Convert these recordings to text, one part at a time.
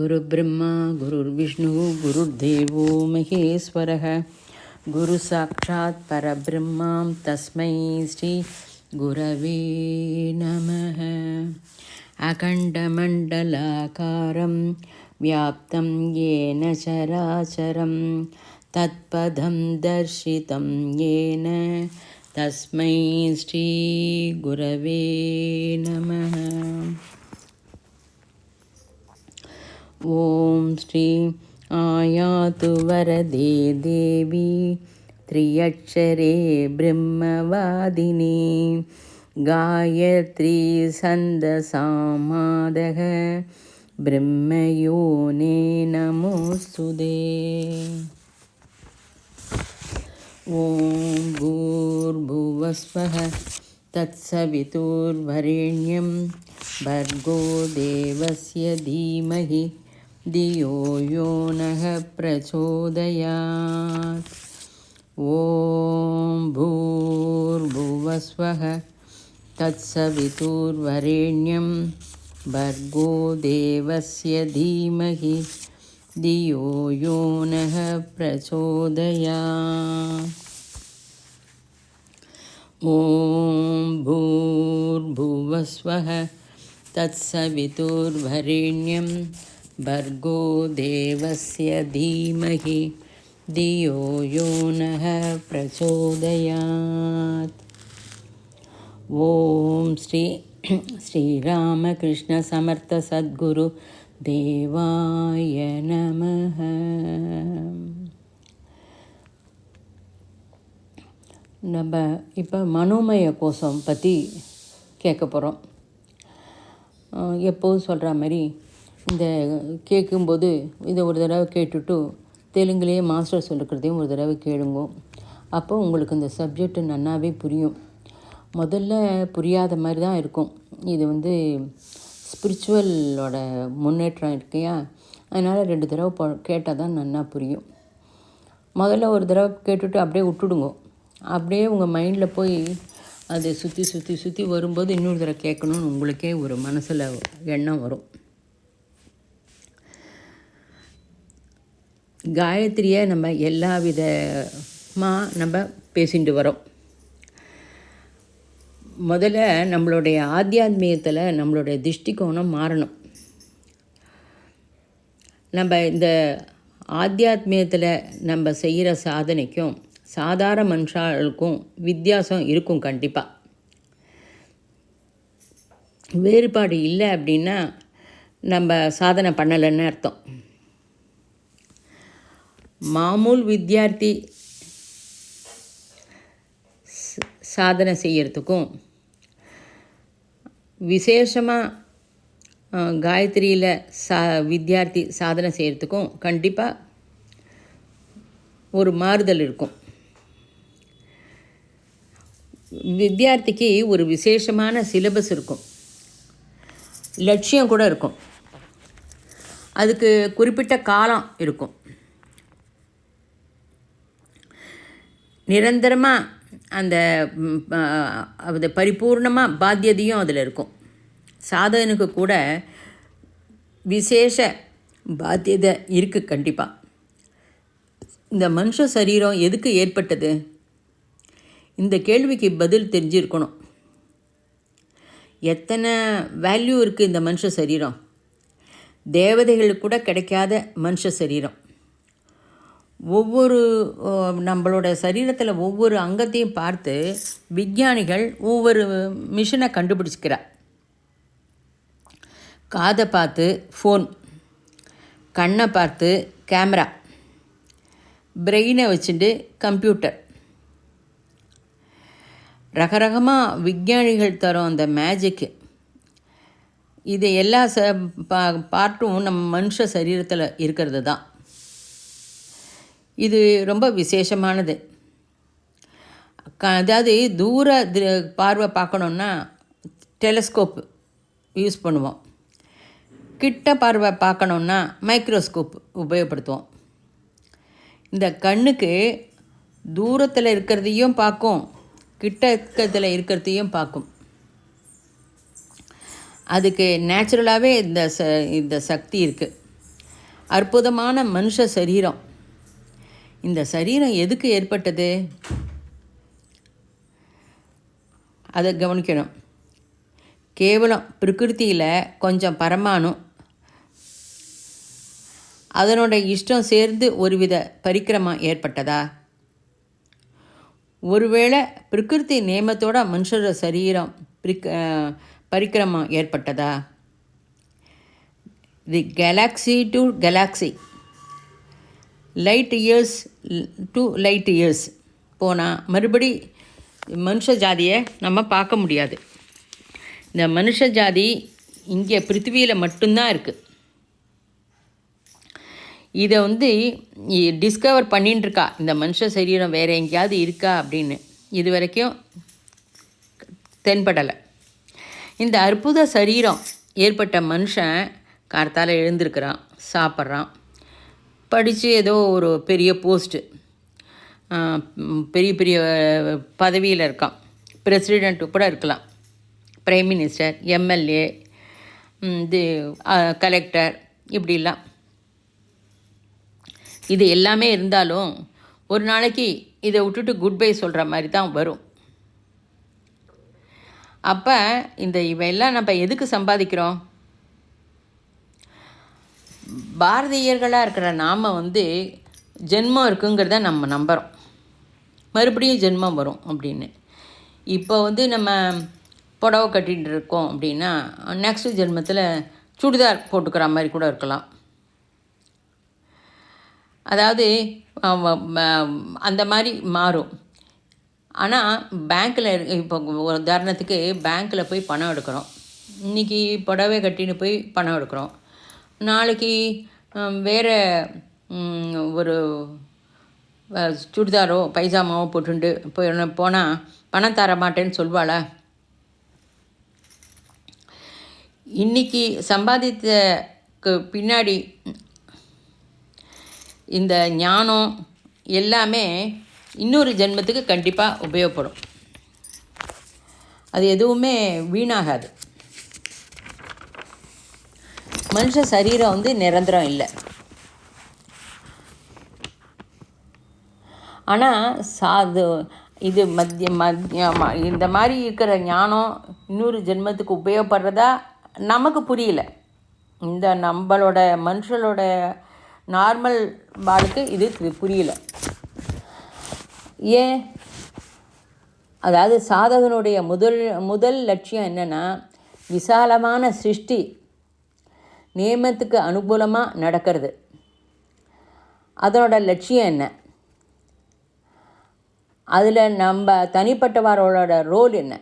गुरु ब्रह्मा गुरुर्विष्णु गुरुर्देवो महेश्वरः गुरु साक्षात् परब्रह्मा तस्मै श्री गुरवे नमः। अखण्डमण्डलाकारं व्याप्तं येन चराचरं तत्पदं दर्शितं येन तस्मै श्री गुरवे नमः। ॐ श्री आयातु वरदे देवी त्र्यक्षरे ब्रह्मवादिनी गायत्री छन्दसामादः ब्रह्मयोने नमोऽस्तुते। ॐ भूर्भुवस्वः तत्सवितुर्वरेण्यं भर्गो देवस्य धीमहि धियो यो नः प्रचोदयात्। ॐ भूर्भुवस्वः तत्सवितुर्वरेण्यं भर्गो देवस्य धीमहि धियो यो नः प्रचोदयात्। ॐ भूर्भुवस्वः तत्सवितुर्वरेण्यं भर्गो देवस्य धीमहि धियो यो नः प्रचोदयात्। ॐ श्रीरामकृष्ण समर्थ सद्गुरु देवाय नमः। நம்ம இப்போ மனோமய கோஷம் பற்றி கேட்க போகிறோம். எப்போதும் சொல்கிற மாதிரி இந்த கேட்கும்போது இதை ஒரு தடவை கேட்டுட்டு தெலுங்குலேயே மாஸ்டர் சொல்லிக்கிறதையும் ஒரு தடவை கேளுங்க. அப்போ உங்களுக்கு இந்த சப்ஜெக்டு நன்னாவே புரியும். முதல்ல புரியாத மாதிரி தான் இருக்கும். இது ஸ்பிரிச்சுவலோட முன்னேற்றம் இருக்கையா, அதனால் 2 தடவை கேட்டால் தான் நன்னா புரியும். முதல்ல ஒரு தடவை கேட்டுட்டு அப்படியே விட்டுடுங்க. அப்படியே உங்கள் மைண்டில் போய் அது சுற்றி சுற்றி சுற்றி வரும்போது இன்னொரு தடவை கேட்கணுன்னு உங்களுக்கே ஒரு மனசில் எண்ணம் வரும். காயத்ரியை நம்ம எல்லா விதமாக நம்ம பேசிட்டு வரோம். முதல்ல நம்மளுடைய ஆத்தியாத்மியத்தில் நம்மளுடைய திருஷ்டிகோணம் மாறணும். நம்ம இந்த ஆத்தியாத்மியத்தில் நம்ம செய்கிற சாதனைக்கும் சாதாரண மனுஷாளுக்கும் வித்தியாசம் இருக்கும். கண்டிப்பாக வேறுபாடு இல்லை அப்படின்னா நம்ம சாதனை பண்ணலைன்னு அர்த்தம். மாமூல் வித்தியார்த்தி சாதனை செய்கிறதுக்கும் விசேஷமாக காயத்ரியில் வித்தியார்த்தி சாதனை செய்கிறதுக்கும் கண்டிப்பாக ஒரு மாறுதல் இருக்கும். வித்தியார்த்திக்கு ஒரு விசேஷமான சிலபஸ் இருக்கும், லட்சியம் கூட இருக்கும், அதுக்கு குறிப்பிட்ட காலம் இருக்கும். நிரந்தரமாக அந்த பரிபூர்ணமாக பாத்தியதையும் அதில் இருக்கும். சாதகனுக்கு கூட விசேஷ பாத்தியதை இருக்குது கண்டிப்பாக. இந்த மனுஷ சரீரம் எதுக்கு ஏற்பட்டது? இந்த கேள்விக்கு பதில் தெரிஞ்சிருக்கணும். எத்தனை வேல்யூ இருக்குது இந்த மனுஷ சரீரம்? தேவதைகளுக்கு கூட கிடைக்காத மனுஷ சரீரம். நம்மளோட சரீரத்தில் ஒவ்வொரு அங்கத்தையும் பார்த்து விஞ்ஞானிகள் ஒவ்வொரு மிஷினை கண்டுபிடிச்சிக்கிறார். காதை பார்த்து ஃபோன், கண்ணை பார்த்து கேமரா, பிரெயினை வச்சுட்டு கம்ப்யூட்டர். ரகரகமாக விஞ்ஞானிகள் தரும் அந்த மேஜிக்கு இது எல்லா பார்ட்டும் நம்ம மனுஷ சரீரத்தில் இருக்கிறது தான். இது ரொம்ப விசேஷமானது. அதாவது தூர பார்வை பார்க்கணுன்னா டெலஸ்கோப் யூஸ் பண்ணுவோம். கிட்ட பார்வை பார்க்கணுன்னா மைக்ரோஸ்கோப் உபயோகப்படுத்துவோம். இந்த கண்ணுக்கு தூரத்தில் இருக்கிறதையும் பார்க்கும், கிட்ட இருக்கிறதுல இருக்கிறதையும் பார்க்கும். அதுக்கு நேச்சுரலாகவே இந்த சக்தி இருக்குது. அற்புதமான மனுஷ சரீரம். இந்த சரீரம் எதுக்கு ஏற்பட்டது அதை கவனிக்கணும். கேவலம் பிரகிருதியில் கொஞ்சம் பரமாணு அதனோட இஷ்டம் சேர்ந்து ஒருவித பரிக்கிரமம் ஏற்பட்டதா? ஒருவேளை பிரகிருதி நியமத்தோட மனுஷர சரீரம் பரிக்கிரமம் ஏற்பட்டதா? The galaxy to galaxy, light years to light years போனால் மறுபடி மனுஷ ஜாதியை நம்ம பார்க்க முடியாது. இந்த மனுஷ ஜாதி இங்கே பிருத்திவியில் மட்டும்தான் இருக்குது. இதை டிஸ்கவர் பண்ணிட்டுருக்கா, இந்த மனுஷ சரீரம் வேறு எங்கேயாவது இருக்கா அப்படின்னு. இது வரைக்கும் தென்படலை. இந்த அற்புத சரீரம் ஏற்பட்ட மனுஷன் கார்த்தால் எழுந்திருக்கிறான், சாப்பிட்றான், படித்து ஏதோ ஒரு பெரிய போஸ்ட்டு, பெரிய பெரிய பதவியில் இருக்கான். பிரசிடெண்ட்டு கூட இருக்கலாம், பிரைம் மினிஸ்டர், எம்எல்ஏ, கலெக்டர், இப்படிலாம். இது எல்லாமே இருந்தாலும் ஒரு நாளைக்கு இதை விட்டுட்டு குட் பை சொல்கிற மாதிரி தான் வரும். அப்போ இவையெல்லாம் நம்ம எதுக்கு சம்பாதிக்கிறோம்? பாரதியர்களாக இருக்கிற நாம் ஜென்மம் இருக்குங்கிறத நம்ம நம்புகிறோம். மறுபடியும் ஜென்மம் வரும் அப்படின்னு. இப்போ நம்ம புடவை கட்டிகிட்டு இருக்கோம் அப்படின்னா நெக்ஸ்ட் ஜென்மத்தில் சுடிதார் போட்டுக்கிற மாதிரி கூட இருக்கலாம். அதாவது அந்த மாதிரி மாறும். ஆனால் பேங்க்கில் இப்போ உதாரணத்துக்கு பேங்க்கில் போய் பணம் எடுக்கிறோம். இன்றைக்கி புடவை கட்டின்னு போய் பணம் எடுக்கிறோம். நாளைக்கு வேறு ஒரு சுடிதாரோ பைஜாமாவோ போட்டுண்டு போனால் பணம் தர மாட்டேன்னு சொல்வாளா? இன்றைக்கி சம்பாதித்தக்கு பின்னாடி இந்த ஞானம் எல்லாமே இன்னொரு ஜென்மத்துக்கு கண்டிப்பாக உபயோகப்படும். அது எதுவுமே வீணாகாது. மனுஷ சரீரம் நிரந்தரம் இல்லை. ஆனால் இது இந்த மாதிரி இருக்கிற ஞானம் இன்னொரு ஜென்மத்துக்கு உபயோகப்படுறதா நமக்கு புரியல. இந்த நம்மளோட மனுஷனோட நார்மல் வாழ்க்கை இது புரியல. ஏன்? அதாவது சாதகனுடைய முதல் லட்சியம் என்னென்னா, விசாலமான சிருஷ்டி நியமத்துக்கு அனுகூலமாக நடக்கிறது. அதனோட லட்சியம் என்ன? அதில் நம்ம தனிப்பட்டவரோட ரோல் என்ன?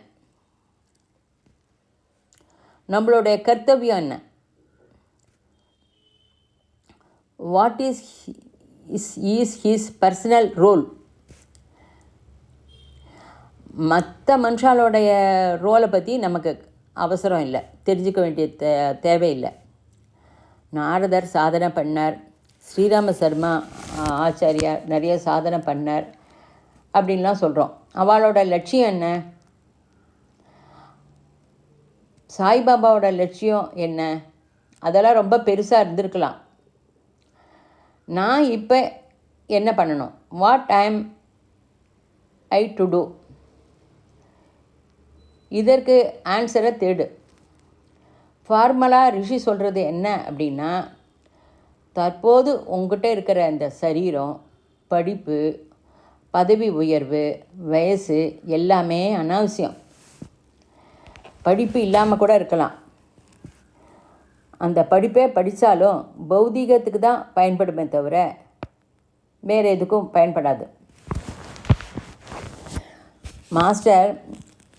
நம்மளுடைய கர்த்தவியம் என்ன? What is his personal role? மற்ற மனுஷாலோடைய ரோலை பற்றி நமக்கு அவசரம் இல்லை, தெரிஞ்சுக்க வேண்டிய தேவையில்லை. நாரதர் சாதனை பண்ணார், ஸ்ரீராம சர்மா ஆச்சாரியார் நிறைய சாதனை பண்ணார் அப்படின்லாம் சொல்கிறோம். அவளோட லட்சியம் என்ன? சாய்பாபாவோட லட்சியம் என்ன? அதெல்லாம் ரொம்ப பெருசாக இருந்திருக்கலாம். நான் இப்போ என்ன பண்ணணும்? What I to do? இதற்கு ஆன்சரை தேடு. ஃபார்மலாக ரிஷி சொல்கிறது என்ன அப்படின்னா, தற்போது உங்ககிட்ட இருக்கிற அந்த சரீரம், படிப்பு, பதவி உயர்வு, வயசு எல்லாமே அனாவசியம். படிப்பு இல்லாமல் கூட இருக்கலாம். அந்த படிப்பே படித்தாலும் பௌதீகத்துக்கு தான் பயன்படுமே தவிர வேறு எதுக்கும் பயன்படாது. மாஸ்டர்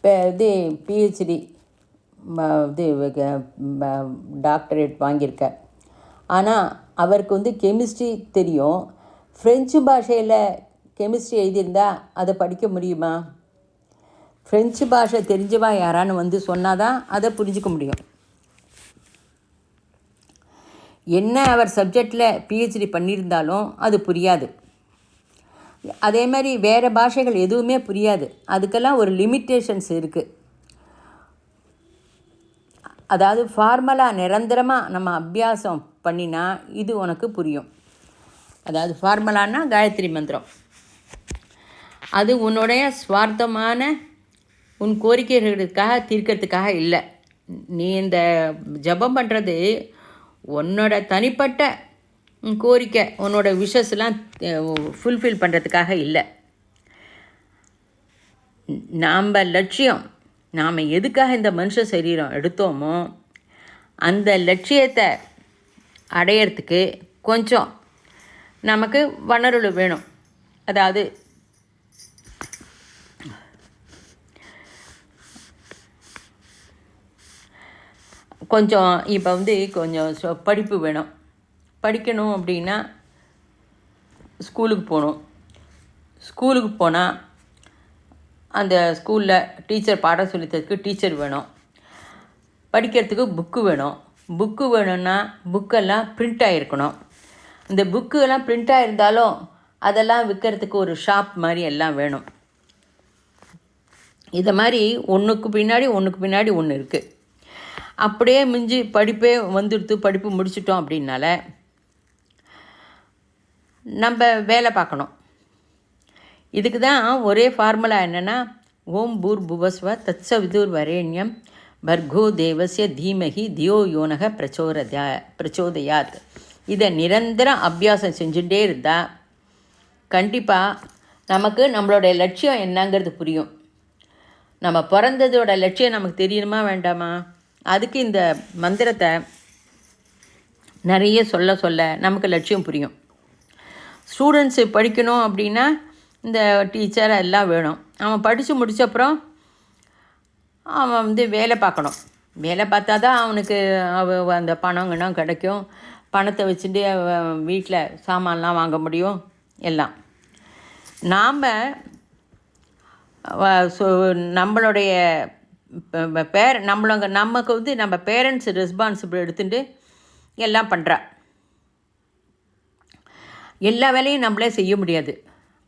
பிஹெச்டி இது டாக்டரேட் வாங்கியிருக்கார். ஆனால் அவருக்கு வந்து கெமிஸ்ட்ரி தெரியும். ஃப்ரெஞ்சு பாஷையில் கெமிஸ்ட்ரி எழுதியிருந்தா அதை படிக்க முடியுமா? ஃப்ரெஞ்சு பாஷை தெரிஞ்சவா யாரான்னு வந்து சொன்னால் தான் அதை புரிஞ்சிக்க முடியும். என்ன அவர் சப்ஜெக்டில் பிஹெச்டி பண்ணியிருந்தாலும் அது புரியாது. அதே மாதிரி வேறு பாஷைகள் எதுவுமே புரியாது. அதுக்கெல்லாம் ஒரு லிமிட்டேஷன்ஸ் இருக்குது. அதாவது ஃபார்மலாக நிரந்தரமாக நம்ம அபியாசம் பண்ணினா இது உனக்கு புரியும். அதாவது ஃபார்மலானா காயத்ரி மந்திரம். அது உன்னுடைய சுவார்த்தமான உன் கோரிக்கைகளுக்காக தீர்க்கறதுக்காக இல்லை. நீ இந்த ஜபம் பண்ணுறது உன்னோட தனிப்பட்ட கோரிக்கை, உன்னோட விஷஸ்லாம் ஃபுல்ஃபில் பண்ணுறதுக்காக இல்லை. நாம் லட்சியம், நாம் எதுக்காக இந்த மனுஷ சரீரம் எடுத்தோமோ அந்த லட்சியத்தை அடையிறதுக்கு கொஞ்சம் நமக்கு வனருள் வேணும். அதாவது கொஞ்சம் இப்போ வந்து கொஞ்சம் படிப்பு வேணும். படிக்கணும் அப்படின்னா ஸ்கூலுக்கு போகணும். ஸ்கூலுக்கு போனால் அந்த ஸ்கூலில் டீச்சர் பாடம் சொல்லித்ததுக்கு டீச்சர் வேணும். படிக்கிறதுக்கு புக்கு வேணும். புக்கு வேணும்னா புக்கெல்லாம் பிரிண்ட் ஆகிருக்கணும். இந்த புக்கெல்லாம் பிரிண்ட் ஆகிருந்தாலும் அதெல்லாம் விற்கிறதுக்கு ஒரு ஷாப் மாதிரி எல்லாம் வேணும். இதை மாதிரி ஒன்றுக்கு பின்னாடி ஒன்று இருக்குது. அப்படியே மிஞ்சி படிப்பே வந்துடுத்து, படிப்பு முடிச்சிட்டோம் அப்படின்னால நம்ம வேலை பார்க்கணும். இதுக்கு தான் ஒரே ஃபார்முலா என்னென்னா, ஓம் பூர் புவஸ்வ தத்ச விதுர் வரேண்யம் பர்கோ தேவசிய தீமகி தியோ யோனக பிரச்சோதயாத். இதை நிரந்தரம் அபியாசம் செஞ்சுட்டே இருந்தால் கண்டிப்பாக நமக்கு நம்மளுடைய லட்சியம் என்னங்கிறது புரியும். நம்ம பிறந்ததோட லட்சியம் நமக்கு தெரியணுமா வேண்டாமா? அதுக்கு இந்த மந்திரத்தை நிறைய சொல்ல நமக்கு லட்சியம் புரியும். ஸ்டூடெண்ட்ஸு படிக்கணும் அப்படின்னா இந்த டீச்சர் எல்லாம் வேணும். அவன் படித்து முடித்தப்புறம் அவன் வந்து வேலை பார்க்கணும். வேலை பார்த்தா தான் அவனுக்கு அந்த பணம் கிடைக்கும். பணத்தை வச்சுட்டு வீட்டில் சாமான்லாம் வாங்க முடியும் எல்லாம். நாம் நம்மளுடைய நமக்கு வந்து நம்ம பேரண்ட்ஸ் ரெஸ்பான்சிபிள் எடுத்துட்டு எல்லாம் பண்ணுறா. எல்லா வேலையும் நம்மளே செய்ய முடியாது.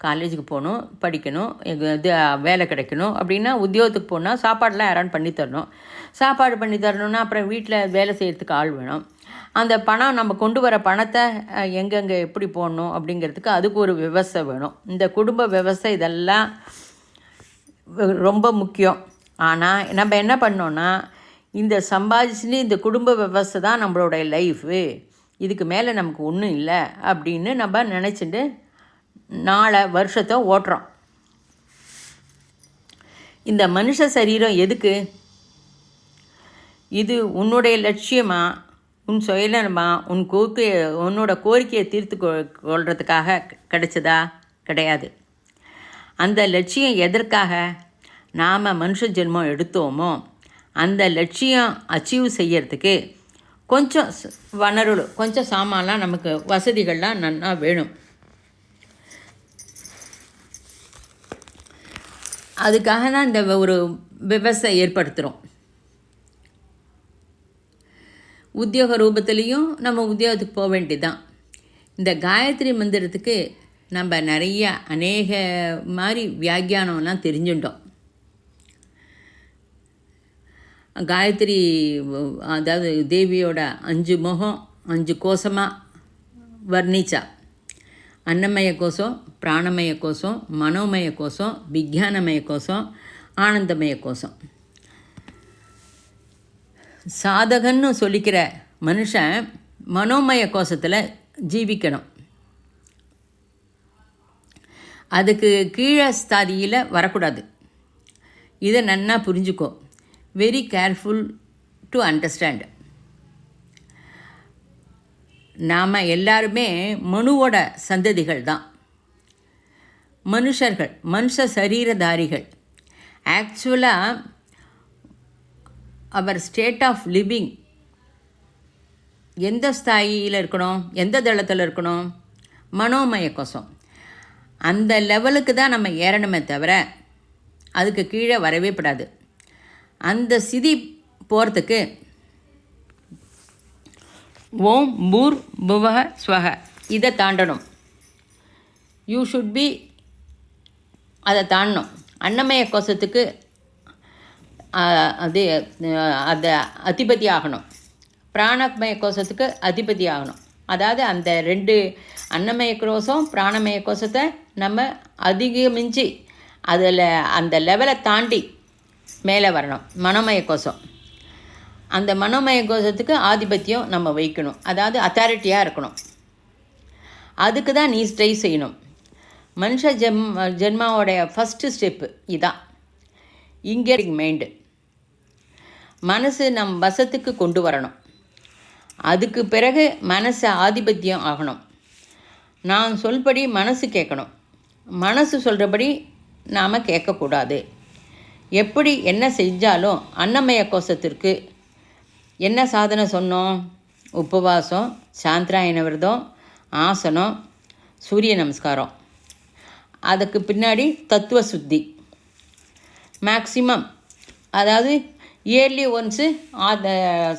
காலேஜுக்கு போகணும், படிக்கணும், இது வேலை கிடைக்கணும் அப்படின்னா உத்தியோகத்துக்கு போனால் சாப்பாடெலாம் யாரான்னு பண்ணித்தரணும். சாப்பாடு பண்ணி தரணுன்னா அப்புறம் வீட்டில் வேலை செய்கிறதுக்கு ஆள் வேணும். அந்த பணம் நம்ம கொண்டு வர பணத்தை எங்கெங்கே எப்படி போடணும் அப்படிங்கிறதுக்கு அதுக்கு ஒரு விவசாய வேணும். இந்த குடும்ப விவசாயம் இதெல்லாம் ரொம்ப முக்கியம். ஆனால் நம்ம என்ன பண்ணோன்னா, இந்த சம்பாதிச்சுன்னு இந்த குடும்ப விவசாய தான் நம்மளுடைய லைஃபு, இதுக்கு மேலே நமக்கு ஒன்றும் இல்லை அப்படின்னு நம்ம நினச்சிட்டு நாளை வருஷத்தை ஓட்டுறோம். இந்த மனுஷ சரீரம் எதுக்கு? இது உன்னுடைய லட்சியமா, உன் சுயநலமா, உன்னோட கோரிக்கையை தீர்த்து கொள்றதுக்காக கிடைச்சதா? கிடையாது. அந்த லட்சியம் எதற்காக நாம் மனுஷ ஜென்மம் எடுத்தோமோ அந்த லட்சியம் அச்சீவ் செய்யறதுக்கு கொஞ்சம் வனருள், கொஞ்சம் சாமான்லாம் நமக்கு வசதிகள்லாம் நன்னா வேணும். அதுக்காக தான் இந்த ஒரு விவசாயம் ஏற்படுத்துகிறோம். உத்தியோக ரூபத்துலேயும் நம்ம உத்தியோகத்துக்கு போக வேண்டியதுதான். இந்த காயத்ரி மந்திரத்துக்கு நம்ம நிறைய அநேக மாதிரி வியாக்கியானம்லாம் தெரிஞ்சுட்டோம். காயத்ரி அதாவது தேவியோட 5 முகம் 5 கோஷமாக வர்ணிச்சா. அன்னமய கோஷம், பிராணமய கோஷம், மனோமய கோஷம், விஞ்ஞானமய கோஷம், ஆனந்தமய கோஷம். சாதகன்னு சொல்லிக்கிற மனுஷன் மனோமய கோஷத்தில் ஜீவிக்கணும். அதுக்கு கீழே ஸ்தாதியில் வரக்கூடாது. இதை நன்னா புரிஞ்சுக்கோ. Very careful to understand. நாம் எல்லாருமே மனுவோட சந்ததிகள் தான். மனுஷர்கள், மனுஷ சரீரதாரிகள். ஆக்சுவலாக அவர் ஸ்டேட் ஆஃப் லிவிங் எந்த ஸ்தாயியில் இருக்கணும், எந்த தளத்தில் இருக்கணும், மனோமய கோஷம் அந்த லெவலுக்கு தான் நம்ம ஏறணுமே தவிர அதுக்கு கீழே வரவே படாது. அந்த ஸ்திதி போகிறதுக்கு ஓம் பூர் புவக ஸ்வக இதை தாண்டணும். யூ ஷுட் பி அதை தாண்டணும். அன்னமய கோஷத்துக்கு அது அதை அதிபதி ஆகணும். பிராணமய கோஷத்துக்கு அதிபதி ஆகணும். அதாவது அந்த 2 அன்னமய கோஷம் பிராணமய கோஷத்தை நம்ம அதிகமிஞ்சி அதில் அந்த லெவலை தாண்டி மேலே வரணும். மனோமய கோஷம் அந்த மனோமய கோஷத்துக்கு ஆதிபத்தியம் நம்ம வைக்கணும். அதாவது அத்தாரிட்டியாக இருக்கணும். அதுக்கு தான் நீ ட்ரை செய்யணும். மனுஷ ஜென்மாவோடைய ஃபஸ்ட்டு ஸ்டெப்பு இதான். இங்கே மைண்டு மனசு நம் வசத்துக்கு கொண்டு வரணும். அதுக்கு பிறகு மனசு ஆதிபத்தியம் ஆகணும். நான் சொல்படி மனசு கேட்கணும். மனசு சொல்கிறபடி நாம் கேட்கக்கூடாது. எப்படி என்ன செஞ்சாலும் அன்னமய கோஷத்திற்கு என்ன சாதனை சொன்னோம்? உபவாசம், சாந்திராயண விரதம், ஆசனம், சூரிய நமஸ்காரம். அதுக்கு பின்னாடி தத்துவ சுத்தி மேக்சிமம், அதாவது இயர்லி ஒன்ஸு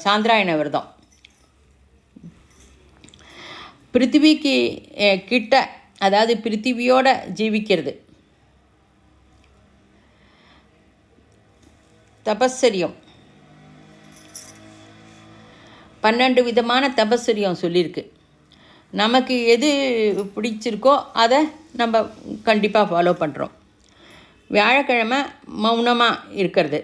சாந்திராயண விரதம். பிருத்திவிக்கு கிட்ட, அதாவது பிருத்திவியோட ஜீவிக்கிறது. தபஸ்ஸரியம் 12 விதமான தபஸ்ஸரியம் சொல்லியிருக்கு. நமக்கு எது பிடிச்சிருக்கோ அதை நம்ம கண்டிப்பாக ஃபாலோ பண்ணுறோம். வியாழக்கிழமை மௌனமாக இருக்கிறது.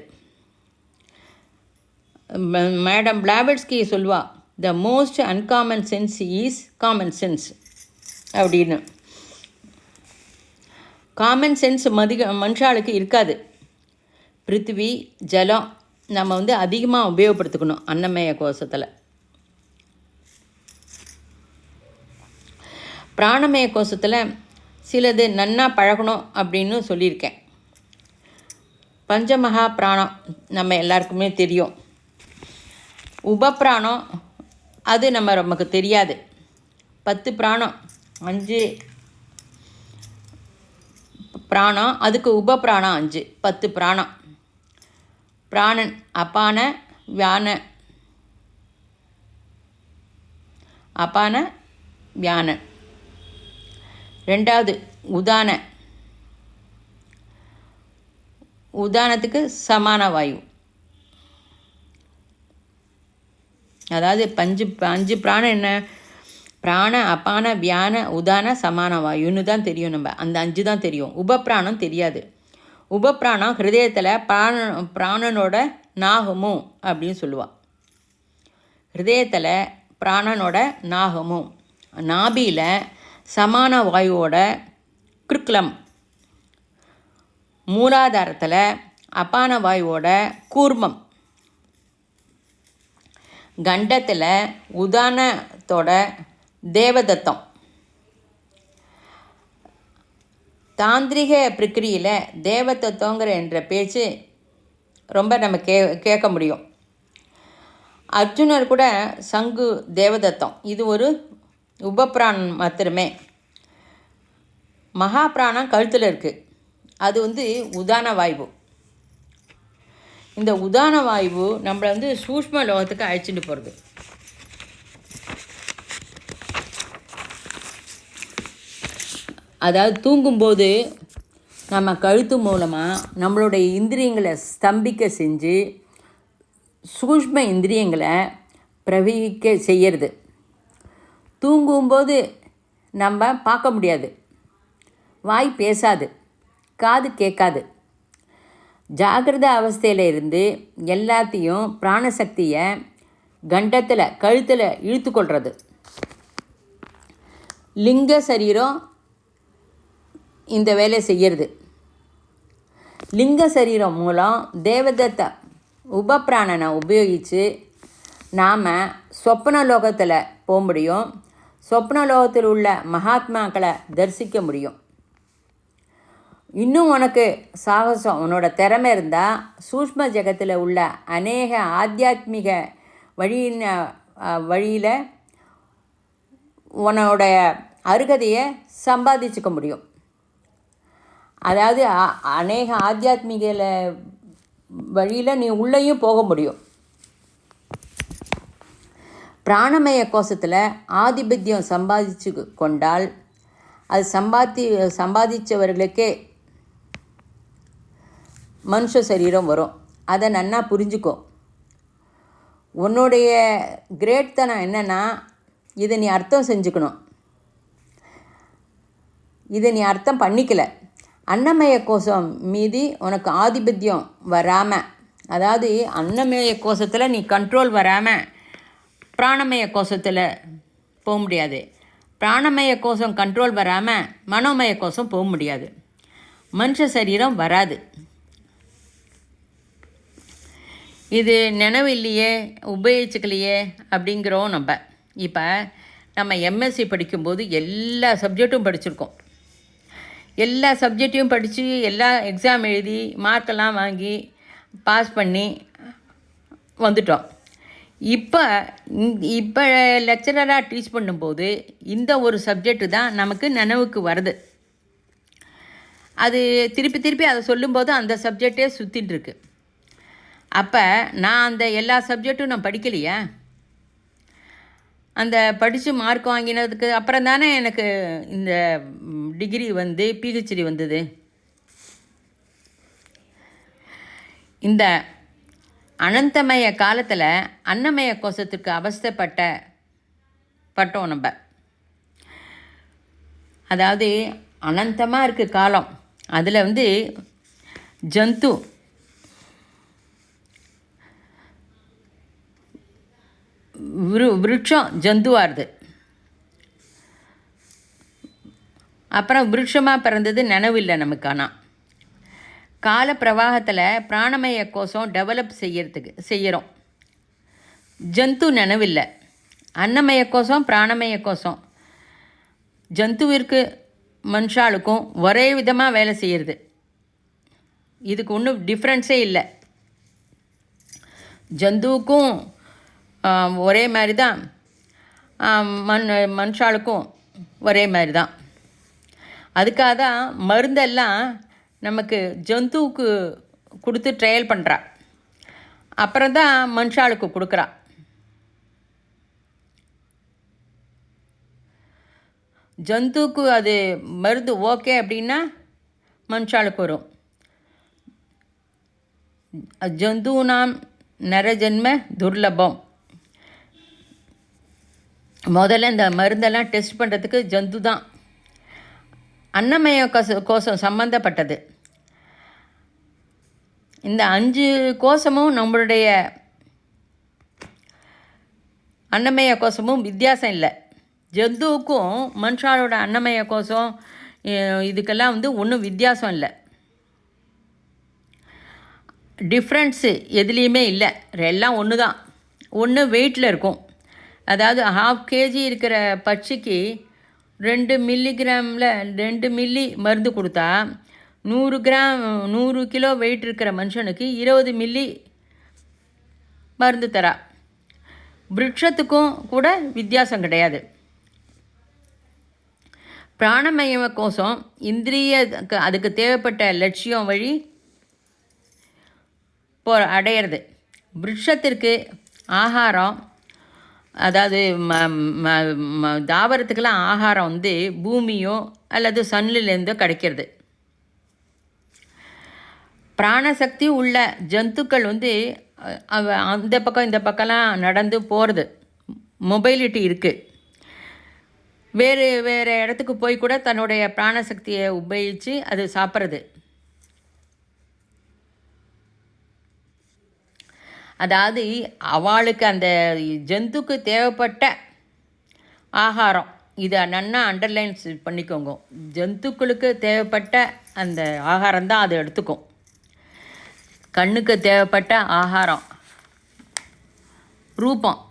மேடம் பிளாவட்ஸ்கி சொல்வா, the most uncommon sense is common sense அப்படின்னு. காமன் சென்ஸ் மனுஷாளுக்கு இருக்காது. பிருத்திவி ஜலம் நம்ம அதிகமாக உபயோகப்படுத்திக்கணும் அன்னமய கோஷத்தில். பிராணமய கோஷத்தில் சிலது நன்னா பழகணும் அப்படின்னு சொல்லியிருக்கேன். பஞ்சமகா பிராணம் நம்ம எல்லாருக்குமே தெரியும். உபப்பிராணம் அது நமக்கு தெரியாது. 10 பிராணம், 5 பிராணம், அதுக்கு உபப்பிராணம் 5, 10 பிராணம். பிராணன் அபான வியான, அபான வியானன். 2வது உதான, உதானத்துக்கு சமான வாயு. அதாவது 5 பிராணம் என்ன? பிராண அபான வியான உதான சமான வாயுன்னு தான் தெரியும். நம்ம அந்த 5 தான் தெரியும். உபப்பிராணம் தெரியாது. உபப்பிராணம் ஹிருதயத்தில் பிராணனோட நாகமும் அப்படின்னு சொல்லுவாள். ஹிருதயத்தில் பிராணனோட நாகமும், நாபியில் சமான வாயுவோட கிருக்லம், மூலாதாரத்தில் அபான வாயுவோட கூர்மம், கண்டத்தில் உதானத்தோட தேவதத்தம். தாந்திரிக பிரக்கிரியில் தேவதத்தங்கிற என்ற பேச்சு ரொம்ப நம்ம கேட்க முடியும். அர்ஜுனர் கூட சங்கு தேவதத்தம், இது ஒரு உபப்பிராணம் மாத்திரமே. மகாபிராணம் கழுத்தில் இருக்குது, அது உதான வாயு. இந்த உதான வாயு நம்மளை சூஷ்ம லோகத்துக்கு அழைச்சிட்டு போகிறது. அதாவது தூங்கும்போது நம்ம கழுத்து மூலமாக நம்மளுடைய இந்திரியங்களை ஸ்தம்பிக்க செஞ்சு சூஷ்ம இந்திரியங்களை பிரவகிக்க செய்கிறது. தூங்கும்போது நம்ம பார்க்க முடியாது, வாய் பேசாது, காது கேட்காது. ஜாகிரத அவஸ்தையில் இருந்து எல்லாத்தையும் பிராணசக்தியை கண்டத்தில் கழுத்தில் இழுத்து கொள்வது. லிங்க சரீரம் இந்த வேலை செய்கிறது. லிங்க சரீரம் மூலம் தேவதத்த உபப்பிராணனை உபயோகித்து நாம் சொப்ன லோகத்தில் போக முடியும். சொப்ன லோகத்தில் உள்ள மகாத்மாக்களை தரிசிக்க முடியும். இன்னும் உனக்கு சாகசம் உன்னோட திறமை இருந்தால் சூஷ்ம ஜெகத்தில் உள்ள அநேக ஆத்தியாத்மிக வழியில் உன்னோட அருகதையை சம்பாதிச்சுக்க முடியும். அதாவது அநேக ஆத்தியாத்மிக வழியில் நீ உள்ளேயும் போக முடியும். பிராணமய கோஷத்தில் ஆதிபத்தியம் சம்பாதிச்சு கொண்டால் அது சம்பாதிச்சவர்களுக்கே மனுஷ சரீரம் வரும். அதை நன்னா புரிஞ்சுக்கோ. உன்னுடைய கிரேட்தனம் என்னென்னா இதை நீ அர்த்தம் செஞ்சுக்கணும். இதை நீ அர்த்தம் பண்ணிக்கல. அன்னமய கோஷம் மீதி உனக்கு ஆதிபத்தியம் வராமல், அதாவது அன்னமய கோஷத்தில் நீ கண்ட்ரோல் வராமல் பிராணமய கோஷத்தில் போக முடியாது. பிராணமய கோஷம் கண்ட்ரோல் வராமல் மனோமய கோஷம் போக முடியாது. மனுஷ சரீரம் வராது. இது நினைவு இல்லையே, உபயோகிச்சுக்கலையே அப்படிங்கிறோம். இப்போ நம்ம எம்எஸ்சி படிக்கும்போது எல்லா சப்ஜெக்டும் படிச்சிருக்கோம். எல்லா சப்ஜெக்டையும் படித்து எல்லா எக்ஸாம் எழுதி மார்க்கெல்லாம் வாங்கி பாஸ் பண்ணி வந்துட்டோம். இப்போ லெக்சரராக டீச் பண்ணும்போது இந்த ஒரு சப்ஜெக்டு தான் நமக்கு நினைவுக்கு வருது. அது திருப்பி அதை சொல்லும்போது அந்த சப்ஜெக்டே சுற்றின்னு அப்போ நான் அந்த எல்லா சப்ஜெக்டும் நான் படிக்கலையா? அந்த படித்து மார்க் வாங்கினதுக்கு அப்புறம் தானே எனக்கு இந்த டிகிரி பிஹெச்டி வந்தது. இந்த அனந்தமய காலத்தில் அன்னமய கோஷத்துக்கு அவஸ்தைப்பட்டோம் நம்ம. அதாவது அனந்தமாக இருக்குது காலம். அதில் ஜந்து விருட்சம் ஜந்துவாருது. அப்புறம் விருட்சமாக பிறந்தது நினைவில்லை நமக்கு. ஆனால் கால பிரவாகத்தில் பிராணமய கோஷம் டெவலப் செய்கிறோம். ஜந்து நினைவில்லை. அன்னமய கோஷம் பிராணமய கோஷம் ஜந்துவிற்கு மனுஷாளுக்கும் ஒரே விதமாக வேலை செய்கிறது. இதுக்கு ஒன்றும் டிஃப்ரென்ஸே இல்லை. ஜந்துவுக்கும் ஒரே மாதிரி தான், மனுஷாளுக்கும் ஒரே மாதிரி தான். அதுக்காக தான் மருந்தெல்லாம் நமக்கு ஜந்துவுக்கு கொடுத்து ட்ரையல் பண்ணுறா, அப்புறம் தான் மனுஷாளுக்கு கொடுக்குறா. ஜந்துவுக்கு அது மருந்து ஓகே அப்படின்னா மனுஷாளுக்கு வரும். ஜந்துனாம் நரஜன்ம துர்லபம். முதல்ல இந்த மருந்தெல்லாம் டெஸ்ட் பண்ணுறதுக்கு ஜந்து தான். அன்னமய கோஷம் சம்பந்தப்பட்டது. இந்த 5 கோஷமும் நம்மளுடைய அன்னமய கோஷமும் வித்தியாசம் இல்லை. ஜந்துவுக்கும் மனுஷாலோட அன்னமய கோஷம் இதுக்கெல்லாம் ஒன்றும் வித்தியாசம் இல்லை. டிஃப்ரென்ஸு எதுலேயுமே இல்லை. எல்லாம் ஒன்று தான். ஒன்று வெயிட்டில் இருக்கும். அதாவது 1/2 kg இருக்கிற பட்சிக்கு 2 மில்லிகிராமில் 2 மில்லி மருந்து கொடுத்தா 100 கிலோ வெயிட் இருக்கிற மனுஷனுக்கு 20 மில்லி மருந்து தரா. விருட்சத்துக்கும் கூட வித்தியாசம் கிடையாது. பிராணமய கோஷம் அதுக்கு தேவைப்பட்ட லட்சியம் வழி அடையிறது. விருட்சத்திற்கு ஆகாரம், அதாவது தாவரத்துக்கெல்லாம் ஆகாரம் பூமியோ அல்லது சன்னிலேருந்தோ கிடைக்கிறது. பிராணசக்தி உள்ள ஜந்துக்கள் அந்த பக்கம் இந்த பக்கம்லாம் நடந்து போகிறது. மொபைலிட்டி இருக்குது. வேறு இடத்துக்கு போய் கூட தன்னுடைய பிராணசக்தியை உபயோகித்து அது சாப்பிட்றது. அதாவது அவளுக்கு அந்த ஜந்துக்கு தேவைப்பட்ட ஆகாரம், இதை நன்னா அண்டர்லைன்ஸ் பண்ணிக்கோங்க. ஜந்துக்களுக்கு தேவைப்பட்ட அந்த ஆகாரம் தான் அது எடுத்துக்கும். கண்ணுக்கு தேவைப்பட்ட ஆகாரம் ரூபம்,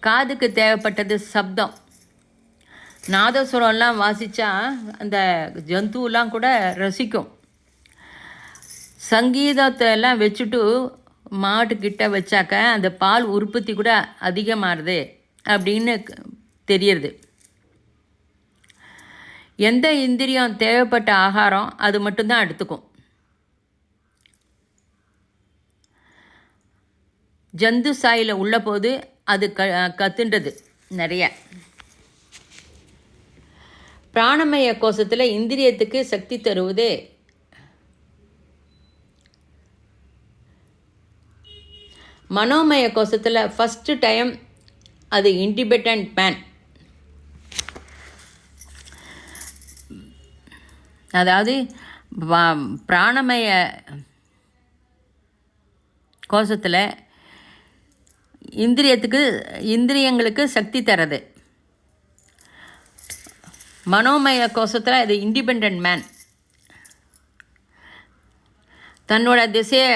காதுக்கு தேவைப்பட்டது சப்தம், நாதஸ்வரம்லாம் வாசித்தா அந்த ஜந்துலாம் கூட ரசிக்கும். சங்கீதத்தை எல்லாம் வச்சுட்டு மாட்டுக்கிட்ட வச்சாக்க அந்த பால் உற்பத்தி கூட அதிகமாகுது அப்படின்னு தெரியறது. எந்த இந்திரியம் தேவைப்பட்ட ஆகாரம் அது மட்டும்தான் எடுத்துக்கும். ஜந்து சாயில் உள்ள போது அது கத்துன்றது நிறைய. பிராணமய கோஷத்தில் இந்திரியத்துக்கு சக்தி தருவதே மனோமய கோஷத்தில் ஃபஸ்ட்டு டைம் அது இண்டிபெண்ட் மேன். அதாவது பிராணமய கோஷத்தில் இந்திரியங்களுக்கு சக்தி தரது. மனோமய கோஷத்தில் அது இண்டிபெண்ட் மேன் தன்னோட திசையை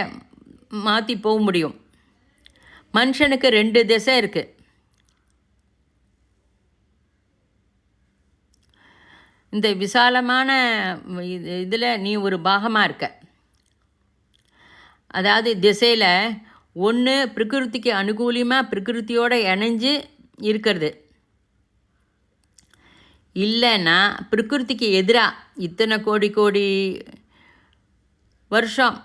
மாற்றி போக முடியும். மனுஷனுக்கு 2 திசை இருக்குது. இந்த விசாலமான இதில் நீ ஒரு பாகமாக இருக்க. அதாவது திசையில் ஒன்று பிரகிருதிக்கு அனுகூலியமாக பிரகிருத்தியோடு இணைஞ்சு இருக்கிறது, இல்லைன்னா பிரகிருதிக்கு எதிராக இத்தனை கோடி வருஷம்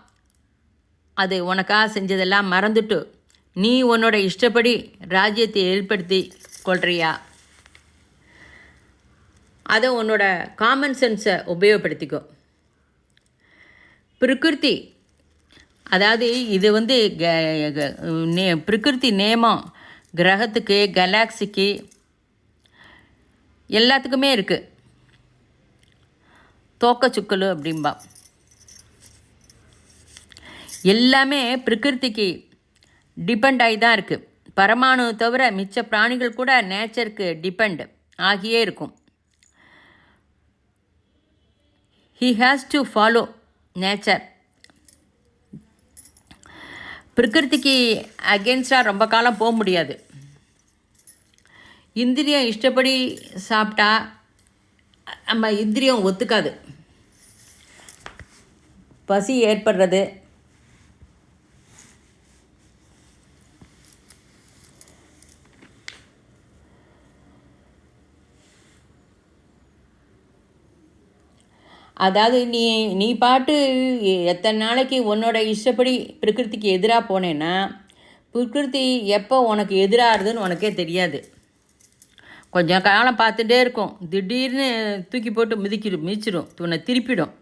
அது உனக்காக செஞ்சதெல்லாம் மறந்துட்டு நீ உன்னோட இஷ்டப்படி ராஜ்யத்தை ஏற்படுத்தி கொள்றியா? அதை உன்னோட காமன் சென்ஸை உபயோகப்படுத்திக்கோ. பிரகிருதி அதாவது இது பிரகிருதி நேமம் கிரகத்துக்கு கேலாக்சிக்கு எல்லாத்துக்குமே இருக்குது. தோக்கச்சுக்கல் அப்படின்பா. எல்லாமே பிரகிருதிக்கு டிபெண்ட் ஆகி தான் இருக்குது. பரமாணு தவிர மிச்ச பிராணிகள் கூட நேச்சருக்கு டிபெண்ட் ஆகியே இருக்கும். He has to follow nature. பிரகிருதிக்கு அகென்ஸ்டாக ரொம்ப காலம் போக முடியாது. இந்திரியம் இஷ்டப்படி சாப்பிட்டா நம்ம இந்திரியம் ஒத்துக்காது. பசி ஏற்படுறது, அதாவது நீ பாட்டு எத்தனை நாளைக்கு உன்னோட இஷ்டப்படி பிரகிருதிக்கு எதிராக போனேன்னா பிரகிருதி எப்போ உனக்கு எதிராகுதுன்னு உனக்கே தெரியாது. கொஞ்சம் காலம் பார்த்துட்டே இருக்கும், திடீர்னு தூக்கி போட்டு மிதிச்சிடும், உன்னை திருப்பிடும்.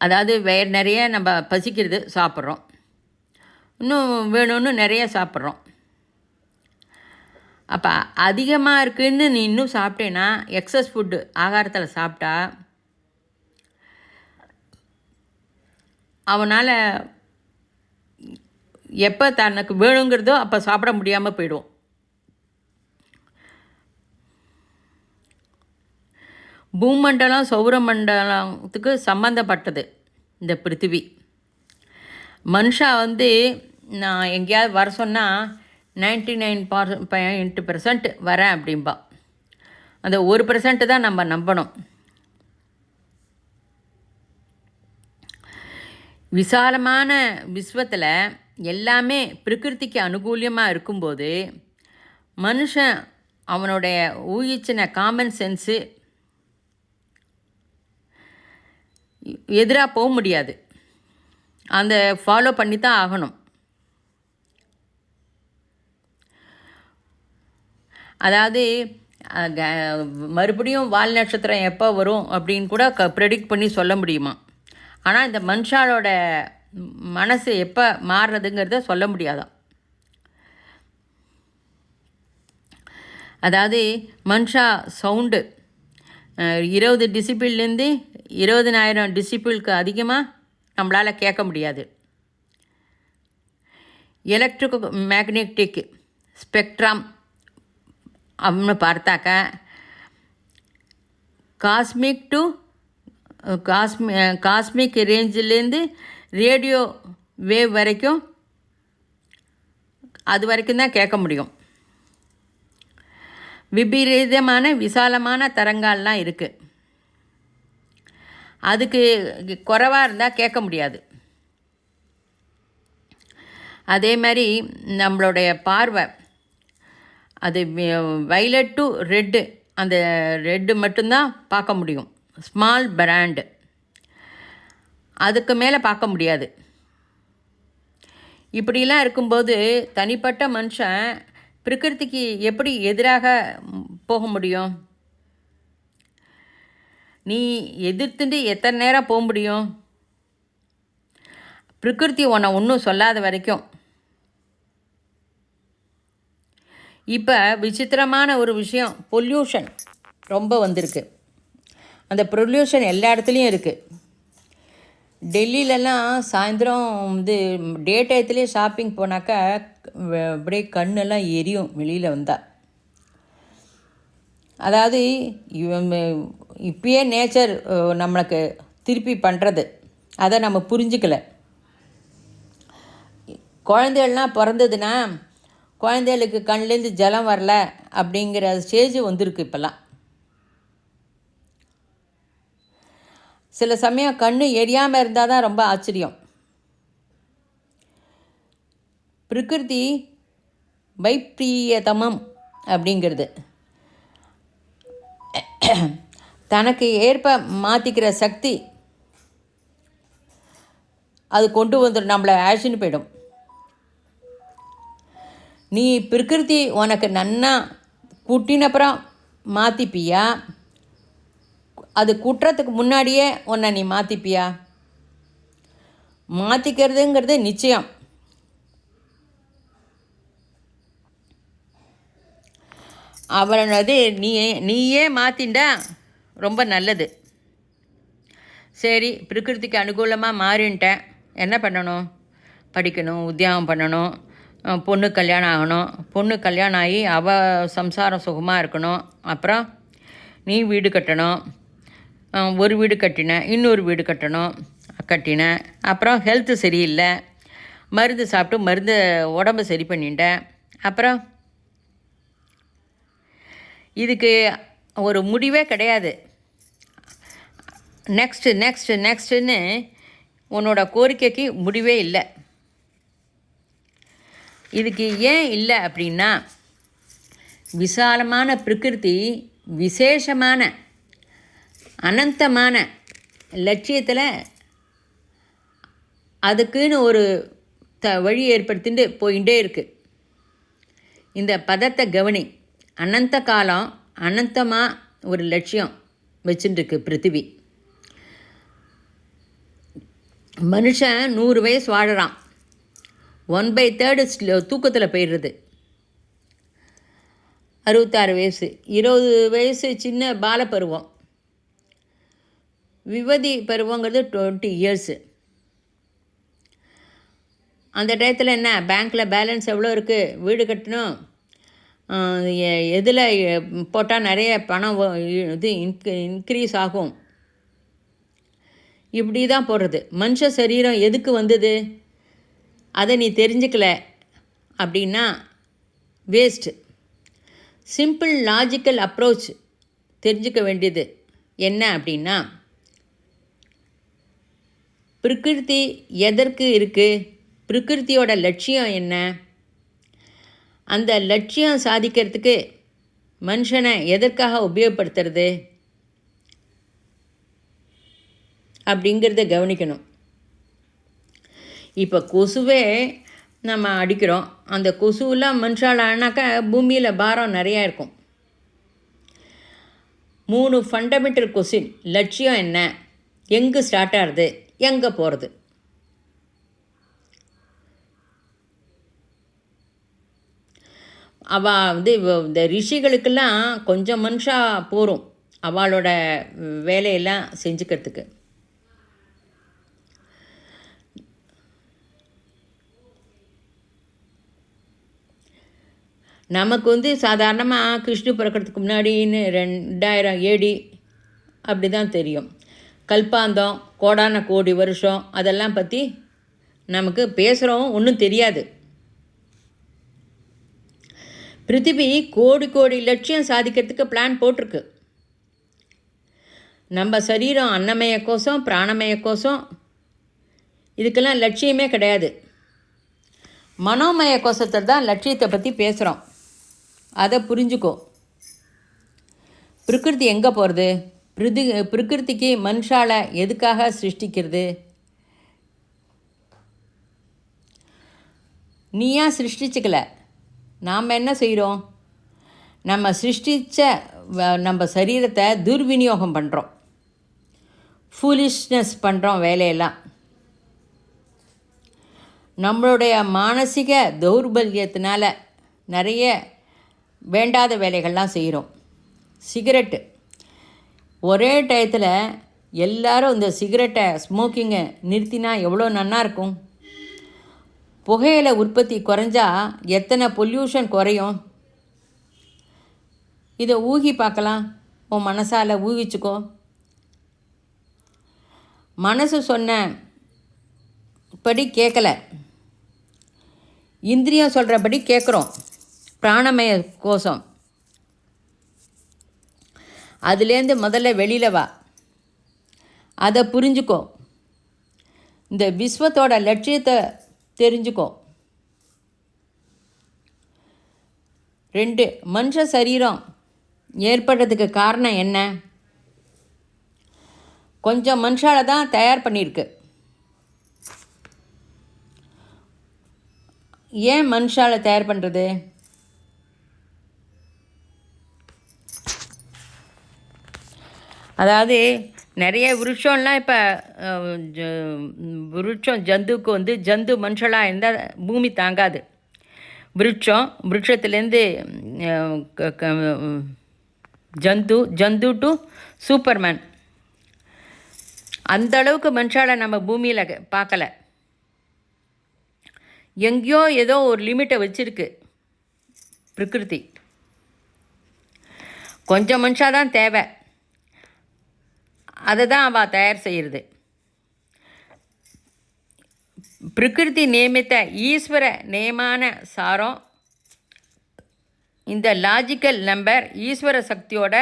அதாவது வயிறு நிறைய நம்ம பசிக்கிறது, சாப்பிட்றோம், இன்னும் வேணும்னு நிறைய சாப்பிட்றோம். அப்போ அதிகமாக இருக்குதுன்னு நீ இன்னும் சாப்பிட்டேன்னா, எக்ஸஸ் ஃபுட்டு ஆகாரத்தில் சாப்பிட்டா அவனால் எப்போ தனக்கு வேணுங்கிறதோ அப்போ சாப்பிட முடியாமல் போயிடும். பூமண்டலம் சௌரமண்டலத்துக்கு சம்மந்தப்பட்டது இந்த பிருத்திவி. மனுஷா நான் எங்கேயாவது வர சொன்னால் 99% வரேன் அப்படின்பா. அந்த 1% தான் நம்ம நம்பணும். விசாலமான விஸ்வத்தில் எல்லாமே பிரகிருதிக்கு அனுகூலியமாக இருக்கும்போது மனுஷன் அவனுடைய ஊகிச்சின காமன் சென்ஸு எதிராக போக முடியாது. அந்த ஃபாலோ பண்ணி தான் ஆகணும். அதாவது மறுபடியும் வால் நட்சத்திரம் எப்போ வரும் அப்படின்னு கூட ப்ரெடிக்ட் பண்ணி சொல்ல முடியுமா? ஆனால் இந்த மனுஷாலோட மனசு எப்போ மாறுறதுங்கிறத சொல்ல முடியாதான். அதாவது மனுஷா சவுண்டு 20 டெசிபிள்லேருந்து 20,000 டெசிபிளுக்கு அதிகமாக நம்மளால் கேட்க முடியாது. எலக்ட்ரிக் மேக்னெட்டிக் ஸ்பெக்ட்ரம் அப்படின்னு பார்த்தாக்க காஸ்மிக் ரேஞ்சிலேருந்து ரேடியோ வேவ் வரைக்கும் அது வரைக்கும் தான் கேட்க முடியும். விபரீதமான விசாலமான தரங்கால்லாம் இருக்குது. அதுக்கு குறைவாக இருந்தால் கேட்க முடியாது. அதே மாதிரி நம்மளுடைய பார்வை அது வைலட் டு ரெட்டு, அந்த ரெட்டு மட்டும்தான் பார்க்க முடியும். ஸ்மால் பிராண்டு, அதுக்கு மேலே பார்க்க முடியாது. இப்படிலாம் இருக்கும்போது தனிப்பட்ட மனுஷன் பிரகிருதிக்கு எப்படி எதிராக போக முடியும்? நீ எதிர்த்துட்டு எத்தனை நேரம் போக முடியும்? பிரகிருதி உன்னை ஒன்றும் சொல்லாத வரைக்கும். இப்போ விசித்திரமான ஒரு விஷயம், பொல்யூஷன் ரொம்ப வந்திருக்கு. அந்த பொல்யூஷன் எல்லா இடத்துலையும் இருக்குது. டெல்லியிலலாம் சாயந்தரம் டே டயத்துலேயே ஷாப்பிங் போனாக்கா அப்படியே கண்ணெல்லாம் எரியும் வெளியில் வந்தால். அதாவது இப்பயே நேச்சர் நம்மளுக்கு திருப்பி பண்ணுறது, அதை நம்ம புரிஞ்சுக்கல. குழந்தைகள்லாம் பிறந்ததுன்னா குழந்தைகளுக்கு கண்லேருந்து ஜலம் வரல அப்படிங்கிற ஸ்டேஜ் வந்திருக்கு இப்போல்லாம். சில சமயம் கண் எரியாமல் இருந்தால் தான் ரொம்ப ஆச்சரியம். பிரகிருதி வைப்ரியதமம் அப்படிங்கிறது தனக்கு ஏற்ப மாற்றிக்கிற சக்தி அது கொண்டு வந்துடும், நம்மளை ஆக்ஷன் போயிடும். நீ பிரகிருதி உனக்கு நன்னா கூட்டினப்புறம் மாற்றிப்பியா, அது குற்றத்துக்கு முன்னாடியே உன்னை நீ மாற்றிப்பியா? மாற்றிக்கிறதுங்கிறது நிச்சயம். அவனது நீயே மாற்றிண்டா ரொம்ப நல்லது. சரி, பிரகிருதிக்கு அனுகூலமாக மாறின்ட்டேன், என்ன பண்ணணும்? படிக்கணும், உத்தியோகம் பண்ணணும், பொண்ணு கல்யாணம் ஆகணும். பொண்ணு கல்யாணம் ஆகி அவள் சம்சாரம் சுகமாக இருக்கணும். அப்புறம் நீ வீடு கட்டணும். ஒரு வீடு கட்டினேன், இன்னொரு வீடு கட்டினேன். அப்புறம் ஹெல்த்து சரியில்லை, மருந்து சாப்பிட்டு மருந்து உடம்பு சரி பண்ணிட்டேன். அப்புறம் இதுக்கு ஒரு முடிவே கிடையாது. நெக்ஸ்ட்டுன்னு உன்னோட கோரிக்கைக்கு முடிவே இல்லை. இதுக்கு ஏன் இல்லை அப்படின்னா, விசாலமான பிரகிருதி விசேஷமான அனந்தமான லட்சியத்தில் அதுக்குன்னு ஒரு வழி ஏற்படுத்திட்டு போயிட்டே இருக்குது. இந்த பதத்தை கவனி. அனந்த காலம் அனந்தமாக ஒரு லட்சியம் வச்சுட்டுருக்கு பிருத்திவி. மனுஷன் 100 வயசு வாழறான், 1/3 தூக்கத்தில் போயிடுறது. 66 வயசு, 20 வயசு சின்ன பாலப்பருவம். விவதி பருவங்கிறது 20 இயர்ஸு. அந்த டயத்தில் என்ன, பேங்க்கில் பேலன்ஸ் எவ்வளோ இருக்குது, வீடு கட்டணும், எதில் போட்டால் நிறைய பணம் இது இன்க்ரீஸ் ஆகும், இப்படி தான் போடுறது. மனுஷ சரீரம் எதுக்கு வந்தது, அதை நீ தெரிஞ்சுக்கல அப்படின்னா வேஸ்ட்டு. சிம்பிள் லாஜிக்கல் அப்ரோச் தெரிஞ்சுக்க வேண்டியது என்ன அப்படின்னா, பிரகிருதி எதற்கு இருக்குது, பிரகிருதியோட லட்சியம் என்ன, அந்த லட்சியம் சாதிக்கிறதுக்கு மனுஷனை எதற்காக உபயோகப்படுத்துறது அப்படிங்கிறத கவனிக்கணும். இப்போ கொசுவே நம்ம அடிக்கிறோம், அந்த கொசுவெலாம் மனுஷால் ஆனாக்கா பூமியில் பாரம் நிறையா இருக்கும். 3 ஃபண்டமெண்டல் கொஸ்டின். லட்சியம் என்ன, எங்கே ஸ்டார்ட் ஆகுது, எங்கே போகிறது. அவள் இந்த ரிஷிகளுக்கெல்லாம் கொஞ்சம் மனுஷா போகும் அவளோட வேலையெல்லாம் செஞ்சுக்கிறதுக்கு. நமக்கு சாதாரணமாக கிருஷ்ண பிறக்கிறதுக்கு முன்னாடின்னு 2000 AD அப்படி தான் தெரியும். கல்பாந்தம், கோடான கோடி வருஷம், அதெல்லாம் பற்றி நமக்கு பேசுகிறோம், ஒன்றும் தெரியாது. பிருத்திவி கோடி கோடி லட்சியம் சாதிக்கிறதுக்கு பிளான் போட்டிருக்கு. நம்ம சரீரம் அன்னமய கோஷம், பிராணமய கோஷம், இதுக்கெல்லாம் லட்சியமே கிடையாது. மனோமய கோஷத்தில் தான் லட்சியத்தை பற்றி பேசுகிறோம். அதை புரிஞ்சுக்கோ. பிரகிருதி எங்கே போகிறது? பிரகிருதிக்கு மனுஷால எதுக்காக சிருஷ்டிக்கிறது? நீயா சிருஷ்டிச்சுக்கல, நாம் என்ன செய்கிறோம்? நம்ம சிருஷ்டித்த நம்ம சரீரத்தை துர்விநியோகம் பண்ணுறோம், ஃபூலிஷ்னஸ் பண்ணுறோம் வேலையெல்லாம். நம்மளுடைய மானசிக தௌர்பல்யத்தினால நிறைய வேண்டாத வேலைகள்லாம் செய்கிறோம். சிகரெட்டு, ஒரே டயத்தில் எல்லாரும் இந்த சிகரெட்டை ஸ்மோக்கிங்கை நிறுத்தினா எவ்வளோ நன்னா இருக்கும். புகையிலை உற்பத்தி குறைஞ்சா எத்தனை பொல்யூஷன் குறையும். இதை ஊகி பார்க்கலாம், உன் மனசால் ஊகிச்சுக்கோ. மனசு சொன்ன படி கேட்கலை, இந்திரியம் சொல்கிறபடி கேட்குறோம். பிராணமய கோஷம், அதுலேருந்து முதல்ல வெளியில் வா, அதை புரிஞ்சுக்கோ. இந்த விஸ்வத்தோட லட்சியத்தை தெரிஞ்சுக்கோ. 2, மனுஷ சரீரம் ஏற்படுறதுக்கு காரணம் என்ன? கொஞ்சம் மனுஷால தான் தயார் பண்ணியிருக்கு. ஏன் மனுஷால தயார் பண்ணுறது? அதாவது நிறைய விருட்சம்லாம் இப்போ விருட்சம் ஜந்துவுக்கு வந்து ஜந்து மனுஷலாக இருந்தால் பூமி தாங்காது. விருட்சத்துலேருந்து ஜந்து டு சூப்பர்மேன், அந்தளவுக்கு மனுஷால நம்ம பூமியில் பார்க்கல. எங்கேயோ ஏதோ ஒரு லிமிட்டை வச்சுருக்கு பிரகிருதி. கொஞ்சம் மனுஷாதான் தேவை, அதை தான் அவள் தயார் செய்கிறது. பிரகிருதி நியமித்த ஈஸ்வர நியமான சாரம் இந்த லாஜிக்கல் நம்பர் ஈஸ்வர சக்தியோட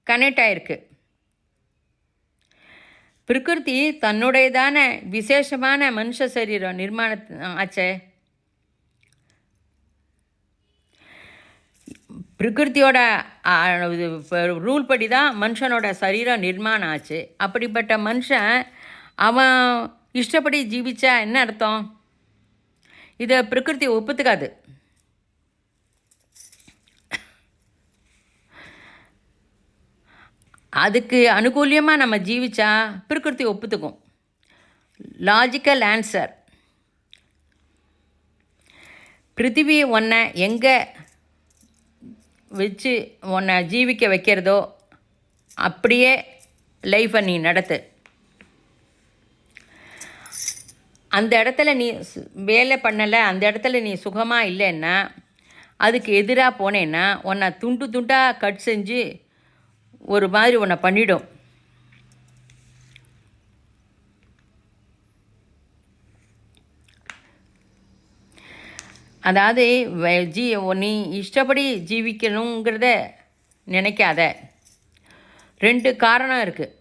கனெக்ட் ஆகிருக்கு. பிரகிருதி தன்னுடையதான விசேஷமான மனுஷ சரீரம் நிர்மாணம் ஆச்சே. பிரகிருத்தியோட ரூல் படி தான் மனுஷனோட சரீரம் நிர்மாணம் ஆச்சு. அப்படிப்பட்ட மனுஷன் அவன் இஷ்டப்படி ஜீவிச்சா என்ன அர்த்தம்? இதை பிரகிருதி ஒப்புத்துக்காது. அதுக்கு அனுகூலியமாக நம்ம ஜீவிச்சா பிரகிருதி ஒப்புத்துக்கும். Logical answer. பிருத்திவி உன்னை எங்கே வச்சு உன்னை ஜீவிக்க வைக்கிறதோ அப்படியே லைஃப்பை நீ நடத்து. அந்த இடத்துல நீ வேலை பண்ணலை, அந்த இடத்துல நீ சுகமாக இல்லைன்னா, அதுக்கு எதிராக போனேன்னா உன்னை துண்டு துண்டாக கட் செஞ்சு ஒரு மாதிரி உன்னை பண்ணிடும். அதாவது நீ இஷ்டப்படி ஜீவிக்கணுங்கிறத நினைக்காத. 2 காரணம் இருக்குது.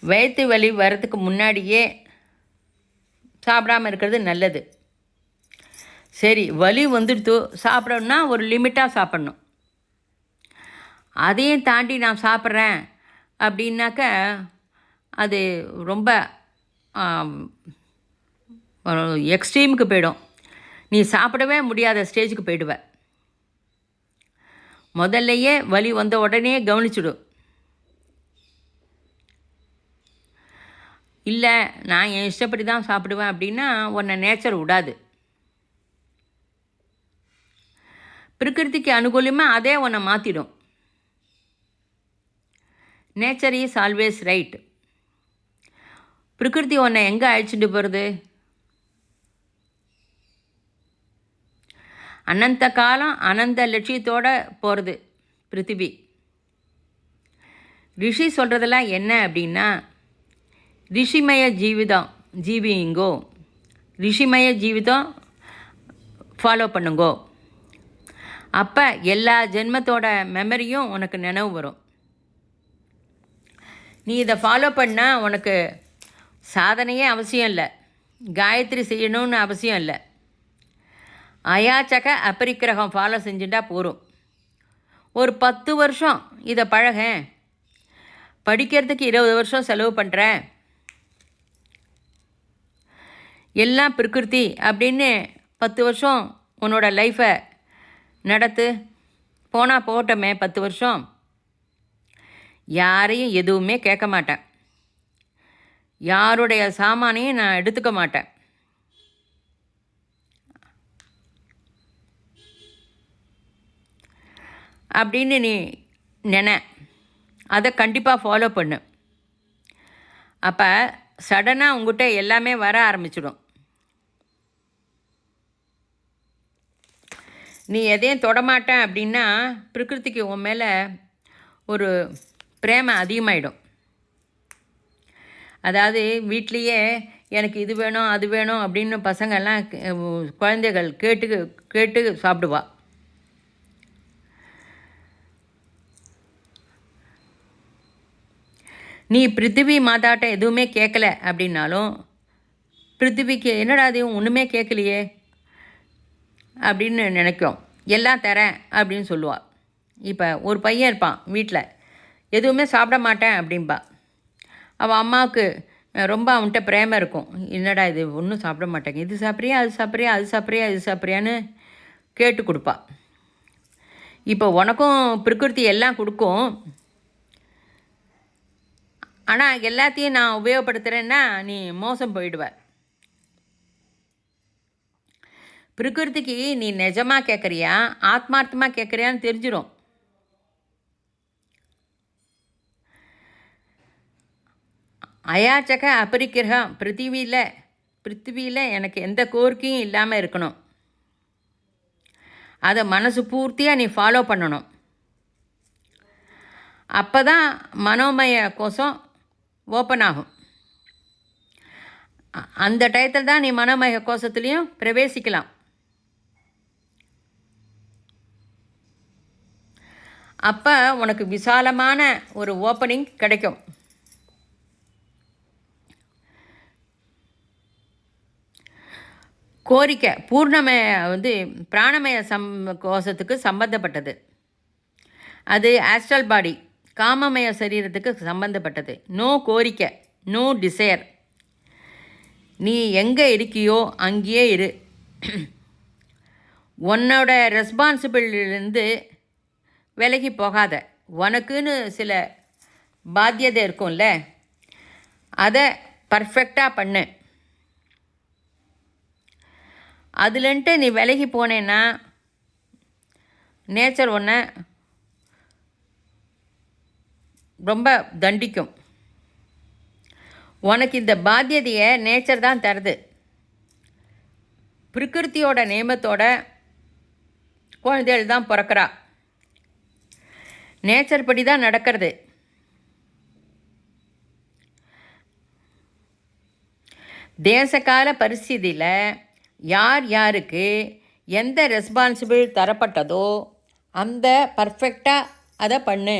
வயிற்று வலி வர்றதுக்கு முன்னாடியே சாப்பிடாமல் இருக்கிறது நல்லது. சரி, வலி வந்துடுத்து சாப்பிடணுன்னா ஒரு லிமிட்டாக சாப்பிட்ணும். அதையும் தாண்டி நான் சாப்பிட்றேன் அப்படின்னாக்க அது ரொம்ப எக்ஸ்ட்ரீமுக்கு போயிடும். நீ சாப்பிடவே முடியாத ஸ்டேஜுக்கு போயிடுவ. முதல்லையே வலி வந்த உடனே கவனிச்சுடும். இல்லை நான் என் இஷ்டப்படி தான் சாப்பிடுவேன் அப்படின்னா உன்னை நேச்சர் விடாது. பிரகிருதிக்கு அனுகூலமாக அதே உன்னை மாற்றிடும். Nature is always right. பிரகிருதி உன்னை எங்கே அழைச்சிட்டு போகிறது? அனந்த காலம் அனந்த லட்சியத்தோடு போகிறது பிருத்திவி. ரிஷி சொல்கிறதெல்லாம் என்ன அப்படின்னா, ரிஷிமய ஜீவிதம் ஜீவிங்கோ, ரிஷிமய ஜீவிதம் ஃபாலோ பண்ணுங்கோ. அப்போ எல்லா ஜென்மத்தோட மெமரியும் உனக்கு நினைவு வரும். நீ இதை ஃபாலோ பண்ணால் உனக்கு சாதனையே அவசியம் இல்லை, காயத்ரி செய்யணும்னு அவசியம் இல்லை. அயாச்சக அபரிக்கிரகம் ஃபாலோ செஞ்சுட்டா போகும். ஒரு 10 வருஷம் இதை பழக, படிக்கிறதுக்கு 20 வருஷம் செலவு பண்ணுறேன், எல்லாம் பிரகிருதி அப்படின்னு 10 வருஷம் உன்னோட லைஃப்பை நடத்து. போனால் போட்டோமே 10 வருஷம். யாரையும் எதுவுமே கேட்க மாட்டேன், யாருடைய சாமானையும் நான் எடுத்துக்க மாட்டேன். அப்படின்னு நீ அதை கண்டிப்பாக ஃபாலோ பண்ணு. அப்போ சடனாக உங்கள்கிட்ட எல்லாமே வர ஆரம்பிச்சிடும். நீ எதையும் தொடமாட்டேன் அப்படின்னா பிரகிருதிக்கு உன் மேலே ஒரு பிரேம அதிகமாகிடும். அதாவது வீட்லேயே எனக்கு இது வேணும் அது வேணும் அப்படின்னு பசங்கள்லாம் குழந்தைகள் கேட்டு கேட்டு சாப்பிடுவா. நீ பிருத்திவி மாதாட்ட எதுவுமே கேட்கல அப்படின்னாலும் பிருத்திவிக்கு என்னடா அதையும் ஒன்றுமே கேட்கலையே அப்படின்னு நினைக்கும், எல்லாம் தரேன் அப்படின்னு சொல்லுவாள். இப்போ ஒரு பையன் இருப்பான் வீட்டில், எதுவுமே சாப்பிட மாட்டேன் அப்படின்பா. அவள் அம்மாவுக்கு ரொம்ப அவன்கிட்ட பிரேமம் இருக்கும். என்னடா இது ஒன்றும் சாப்பிட மாட்டேங்க, இது சாப்பிட்றியா அது சாப்பிட்றியா அது சாப்பிட்றியா இது சாப்பிட்றியான்னு கேட்டு கொடுப்பா. இப்போ உனக்கும் பிரகிருதி எல்லாம் கொடுக்கும், ஆனால் எல்லாத்தையும் நான் உபயோகப்படுத்துகிறேன்னா நீ மோசம் போயிடுவ. பிரகிருதிக்கு நீ நிஜமாக கேட்குறியா ஆத்மார்த்தமாக கேட்குறியான்னு தெரிஞ்சிடும். அயாச்சக அபரிக்கிரகம் பிருத்திவியில் எனக்கு எந்த கோரிக்கையும் இல்லாமல் இருக்கணும். அதை மனசு பூர்த்தியாக நீ ஃபாலோ பண்ணணும். அப்போ தான் மனோமய கோஷம் ஓப்பன் ஆகும். அந்த டயத்தில் தான் நீ மனோமய கோஷத்துலேயும் பிரவேசிக்கலாம். அப்போ உனக்கு விசாலமான ஒரு ஓப்பனிங் கிடைக்கும். கோரிக்கை பூர்ணமய பிராணமய கோஷத்துக்கு சம்பந்தப்பட்டது. அது ஆஸ்ட்ரல் பாடி காமமய சரீரத்துக்கு சம்பந்தப்பட்டது. நோ கோரிக்கை, நோ டிசையர். நீ எங்கே இருக்கியோ அங்கேயே இரு. உன்னோட ரெஸ்பான்சிபிலிட்டிலேருந்து விலகி போகாத. உனக்குன்னு சில பாத்தியதை இருக்கும்ல, அதை பர்ஃபெக்டாக பண்ணு. அதுலன்ட்டு நீ விலகி போனேன்னா நேச்சர் ஒன்றை ரொம்ப தண்டிக்கும். உனக்கு இந்த பாத்தியதையை நேச்சர் தான் தருது. பிரகிருத்தியோட நியமத்தோட குழந்தைகள் தான் பிறக்கிறா. நேச்சர் படி தான் நடக்கிறது. தேசகால பரிஸ்திதியில் யார் யாருக்கு எந்த ரெஸ்பான்சிபிள் தரப்பட்டதோ அந்த பர்ஃபெக்டாக அதை பண்ணு.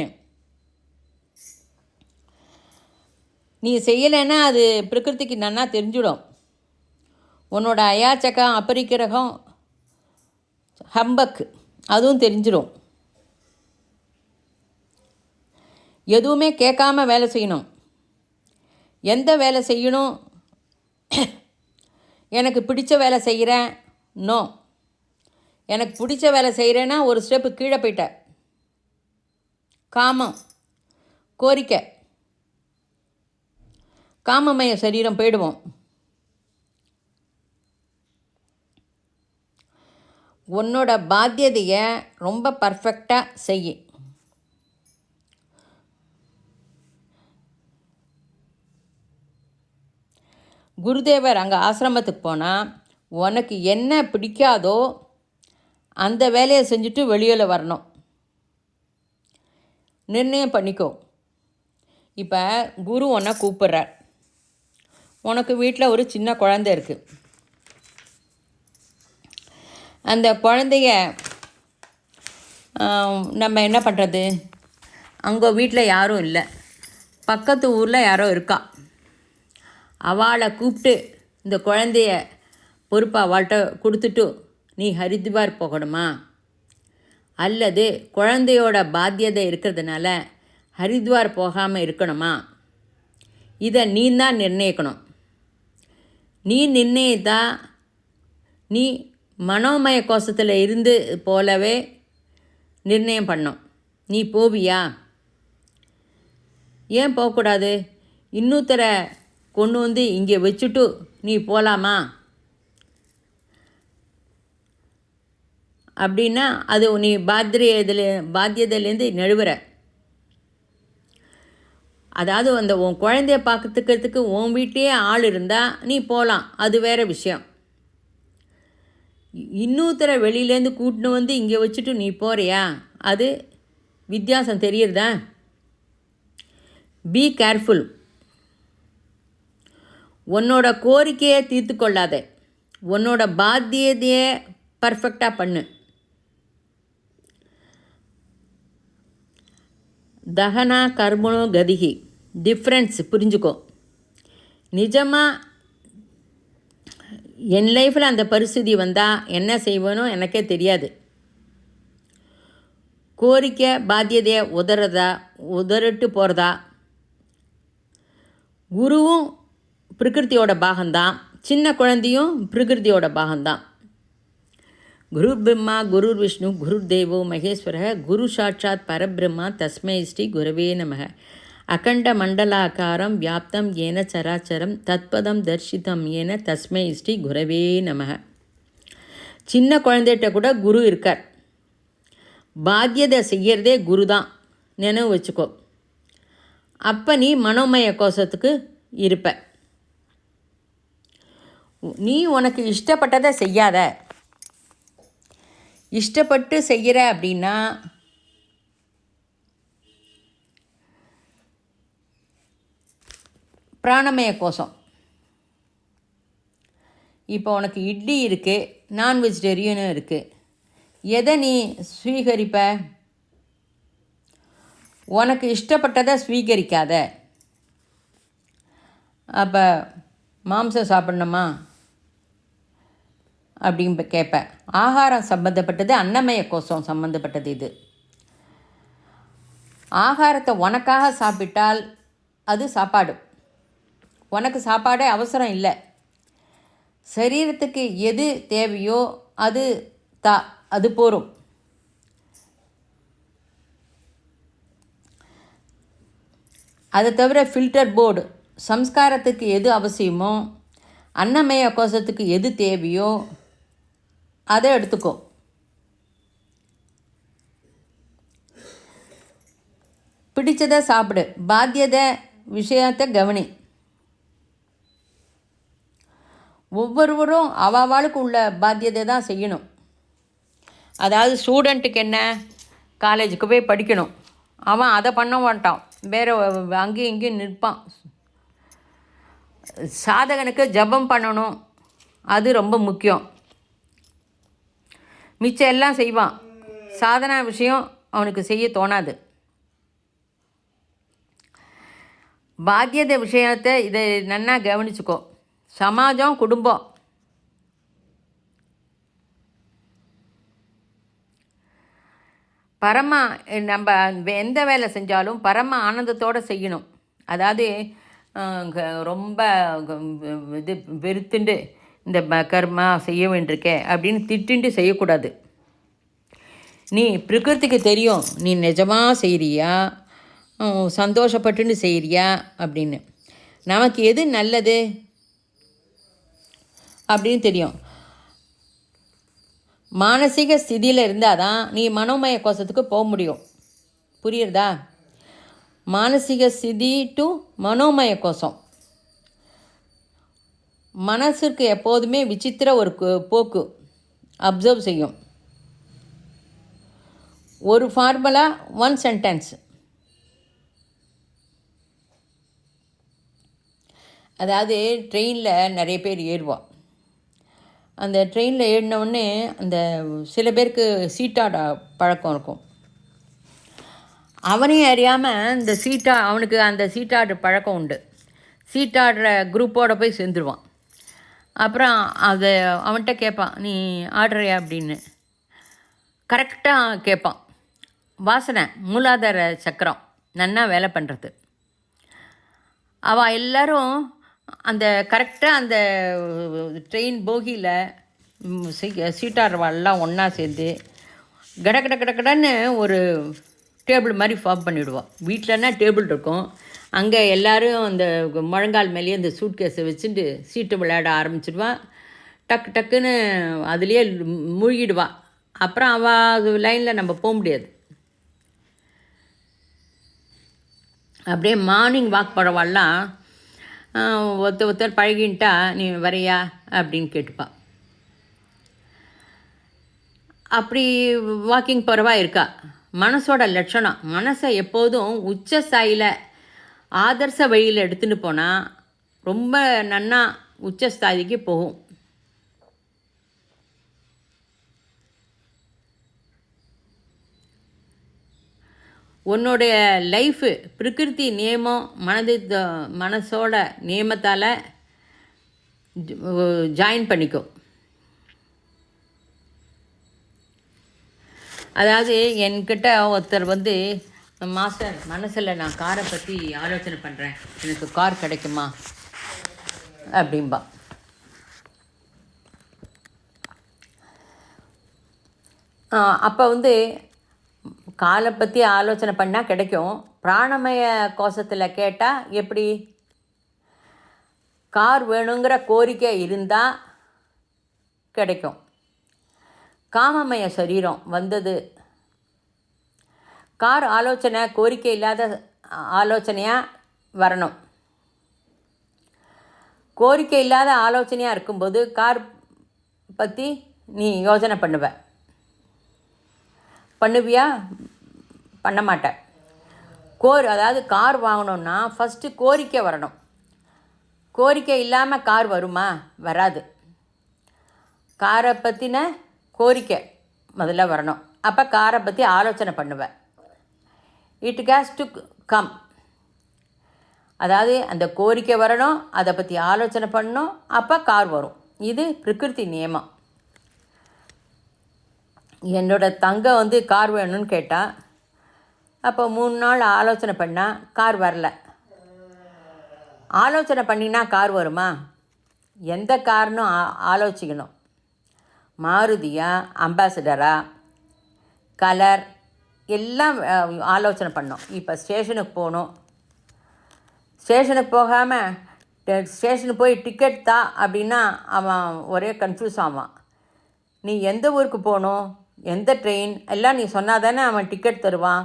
நீ செய்யலைன்னா அது பிரகிருதிக்கு நன்னா தெரிஞ்சிடும். உன்னோட அயாச்சகம் அபரிக்கிரகம் ஹம்பக் அதுவும் தெரிஞ்சிடும். எதுவுமே கேட்காம வேலை செய்யணும். எந்த வேலை செய்யணும், எனக்கு பிடிச்ச வேலை செய்கிறேன், நோ. எனக்கு பிடிச்ச வேலை செய்கிறேன்னா ஒரு ஸ்டெப்பு கீழே போயிட்ட. காமம் கோரிக்கை, காமமய சரீரம் போயிடுவோம். உன்னோட பாத்தியதையை ரொம்ப பர்ஃபெக்டாக செய். குருதேவர் அங்கே ஆசிரமத்துக்கு போனால் உனக்கு என்ன பிடிக்காதோ அந்த வேலையை செஞ்சுட்டு வெளியில் வரணும். நிர்ணயம் பண்ணிக்கோ. இப்போ குரு உன்னை கூப்பிட்றார். உனக்கு வீட்டில் ஒரு சின்ன குழந்தை இருக்குது. அந்த குழந்தைய நம்ம என்ன பண்ணுறது? அங்கே வீட்டில் யாரும் இல்லை, பக்கத்து ஊரில் யாரோ இருக்கா. அவளை கூப்பிட்டு இந்த குழந்தைய பொறுப்பை அவள்கிட்ட கொடுத்துட்டு நீ ஹரித்வார் போகணுமா, அல்லது குழந்தையோட பாத்தியதை இருக்கிறதுனால ஹரித்வார் போகாமல் இருக்கணுமா, இதை நீ தான் நிர்ணயிக்கணும். நீ நிர்ணயித்தா நீ மனோமய கோஷத்தில் இருந்து போலவே நிர்ணயம் பண்ணோம். நீ போவியா? ஏன் போகக்கூடாது? இன்னொருத்தரை கொண்டு வந்து இங்கே வச்சுட்டு நீ போகலாமா? அப்படின்னா அது நீ பாத்தியதையிலேருந்து நழுவுற. அதாவது அந்த உன் குழந்தைய பார்த்துக்கிறதுக்கு உன் வீட்லேயே ஆள் இருந்தால் நீ போகலாம், அது வேறு விஷயம். இன்னொருத்தரை வெளியிலேருந்து கூட்டின்னு வந்து இங்கே வச்சுட்டு நீ போகிறியா? அது வித்தியாசம் தெரியுறதா? Be careful. உன்னோட கோரிக்கையை தீர்த்து கொள்ளாத, உன்னோட பாத்தியதையே பர்ஃபெக்டாக பண்ணு. தகனா கர்மனோ கதிகி, டிஃப்ரென்ஸ் புரிஞ்சுக்கோ. நிஜமாக என் லைஃப்பில் அந்த பரிசுத்தி வந்தால் என்ன செய்வேனோ எனக்கே தெரியாது. கோரிக்கை பாத்தியதையை உதறிட்டு போகிறதா. குருவும் பிரகிருத்தியோட பாகம்தான், சின்ன குழந்தையும் பிரகிருத்தியோட பாகம்தான். குரு பிரம்மா குரு விஷ்ணு குரு தேவோ மகேஸ்வர குரு சாட்சாத் பரபிரம்மா தஸ்மை ஸ்ரீ குரவே நமக. அகண்ட மண்டலாக்காரம் வியாப்தம் ஏன சராச்சரம் தத்பதம் தர்ஷிதம் ஏன தஸ்மை ஸ்ரீ குரவே நமக. சின்ன குழந்தைகிட்ட கூட குரு இருக்கார். பாத்தியதை செய்கிறதே குரு தான், நினைவு வச்சுக்கோ. அப்போ நீ மனோமய கோஷத்துக்கு இருப்ப. நீ உனக்கு இஷ்டப்பட்டதை செய்யாத. இஷ்டப்பட்டு செய்கிற அப்படின்னா பிராணமய கோஷம். இப்போ உனக்கு இட்லி இருக்குது, நான் வெஜிடேரியனும் இருக்குது, எதை நீ ஸ்வீகரிப்ப? உனக்கு இஷ்டப்பட்டதை ஸ்வீகரிக்காத. அப்போ மாம்சம் சாப்பிட்ணுமா அப்படின்னு கேட்பேன். ஆகாரம் சம்மந்தப்பட்டது, அன்னமய கோஷம் சம்மந்தப்பட்டது. இது ஆகாரத்தை உனக்காக சாப்பிட்டால் அது சாப்பாடு. உனக்கு சாப்பாடே அவசரம் இல்லை. சரீரத்துக்கு எது தேவையோ அது அது போரும். அதை தவிர ஃபில்டர் போர்டு சம்ஸ்காரத்துக்கு எது அவசியமோ, அன்னமய கோஷத்துக்கு எது தேவையோ அதை எடுத்துக்கோ. பிடிச்சதை சாப்பிடு, பாத்தியதை விஷயத்தை கவனி. ஒவ்வொருவரும் அவளுக்கு உள்ள பாத்தியதை தான் செய்யணும். அதாவது ஸ்டூடெண்ட்டுக்கு என்ன, காலேஜுக்கு போய் படிக்கணும், அவன் அதை பண்ண மாட்டான், வேறு அங்கேயும் இங்கேயும் நிற்பான். சாதகனுக்கு ஜபம் பண்ணணும், அது ரொம்ப முக்கியம். மிச்சம் எல்லாம் செய்வான், சாதனா விஷயம் அவனுக்கு செய்ய தோணாது. பாத்தியத விஷயத்தை இதை நன்னா கவனிச்சுக்கோ. சமாஜம், குடும்பம், பரம நம்ம எந்த வேலை செஞ்சாலும் பரம ஆனந்தத்தோடு செய்யணும். அதாவது ரொம்ப இது வெறுத்துண்டு இந்த கர்மா செய்ய வேண்டியிருக்கே அப்படின்னு திட்டுண்டு செய்யக்கூடாது. நீ பிரகிருதிக்கு தெரியும் நீ நிஜமாக செய்கிறியா, சந்தோஷப்பட்டுன்னு செய்கிறியா அப்படின்னு. நமக்கு எது நல்லது அப்படின்னு தெரியும். மானசீக ஸ்திதியில் இருந்தால் தான் நீ மனோமய கோஷத்துக்கு போக முடியும். புரியுறதா? மானசீக ஸ்திதி டு மனோமய கோஷம். மனசுக்கு எப்போதுமே விசித்திர ஒரு போக்கு அப்சர்வ் செய்யும். ஒரு ஃபார்முலா, ஒன் சென்டென்ஸ். அதாவது ட்ரெயினில் நிறைய பேர் ஏறுவோம். அந்த ட்ரெயினில் ஏறினவுடனே அந்த சில பேருக்கு சீட்டாட பழக்கம் இருக்கும். அவனையும் அறியாமல் இந்த அவனுக்கு அந்த சீட்டாடுற பழக்கம் உண்டு. சீட்டாடுற குரூப்போடு போய் சேர்ந்துருவான். அப்புறம் அதை அவன்கிட்ட கேட்பான், நீ ஆடுறியா அப்படின்னு. கரெக்டாக கேட்பான். வாசனை மூலாதார சக்கரம் நன்னா வேலை பண்ணுறது. அவள் எல்லோரும் அந்த கரெக்டாக அந்த ட்ரெயின் போகியில் சீட்டாடுறவாள்லாம் ஒன்றா சேர்ந்து கடன்னு ஒரு டேபிள் மாதிரி ஃபார்ம் பண்ணிவிடுவாள். வீட்டிலன்னா டேபிள் இருக்கும், அங்கே எல்லோரும் அந்த முழங்கால் மேலேயே அந்த சூட்கேஸை வச்சுட்டு சீட்டு விளையாட ஆரம்பிச்சிடுவான். டக்குன்னு அதுலேயே மூழ்கிடுவாள். அப்புறம் அவள் லைனில் நம்ம போக முடியாது. அப்படியே மார்னிங் வாக் போகிறவாள்லாம் ஒருத்தர் பழகின்ட்டா நீ வரையா அப்படின்னு கேட்டுப்பா. அப்படி வாக்கிங் போகிறவா இருக்கா. மனசோட லட்சணம், மனசை எப்போதும் உச்ச ஸ்தாயில் ஆதர்ச வழியில் எடுத்துகிட்டு போனால் ரொம்ப நன்னா உச்சஸ்தாதிக்கு போகும். உன்னுடைய லைஃபு பிரகிருதி நியமம் மனசோட நியமத்தால் ஜாயின் பண்ணிக்கும். அதாவது என்கிட்ட ஒருத்தர் மாஸ்டர் மனசில் நான் காரை பற்றி ஆலோசனை பண்ணுறேன், எனக்கு கார் கிடைக்குமா அப்படின்பா. அப்போ காலை பற்றி ஆலோசனை பண்ணால் கிடைக்கும். பிராணமய கோஷத்தில் கேட்டால் எப்படி? கார் வேணுங்கிற கோரிக்கை இருந்தால் கிடைக்கும். காமமய சரீரம் வந்தது, கார் ஆலோசனை கோரிக்கை இல்லாத ஆலோசனையாக வரணும். கோரிக்கை இல்லாத ஆலோசனையாக இருக்கும்போது கார் பற்றி நீ யோசனை பண்ணுவியா? பண்ண மாட்டேன். அதாவது கார் வாங்கணுன்னா ஃபஸ்ட்டு கோரிக்கை வரணும். கோரிக்கை இல்லாமல் கார் வருமா? வராது. காரை பற்றின கோரிக்கை முதல்ல வரணும். அப்போ காரை பற்றி ஆலோசனை பண்ணுவேன். It has to come. அதாவது அந்த கோரிக்கை வரணும், அதை பற்றி ஆலோசனை பண்ணணும், அப்போ கார் வரும். இது பிரகிருதி நியமம். என்னோடய தங்கம் கார் வேணும்னு கேட்டால், அப்போ 3 நாள் ஆலோசனை பண்ணால் கார் வரல. ஆலோசனை பண்ணினா கார் வருமா? எந்த கார்னு ஆலோசிக்கணும். மாருதியா, அம்பாசிடரா, கலர் எல்லாம் ஆலோசனை பண்ணோம். இப்போ ஸ்டேஷனுக்கு போகணும், ஸ்டேஷனுக்கு போகாமல் ஸ்டேஷனுக்கு போய் டிக்கெட் தான் அப்படின்னா அவன் ஒரே கன்ஃபியூஸ் ஆவான். நீ எந்த ஊருக்கு போகணும், எந்த ட்ரெயின் எல்லாம் நீ சொன்னால் தானே அவன் டிக்கெட் தருவான்.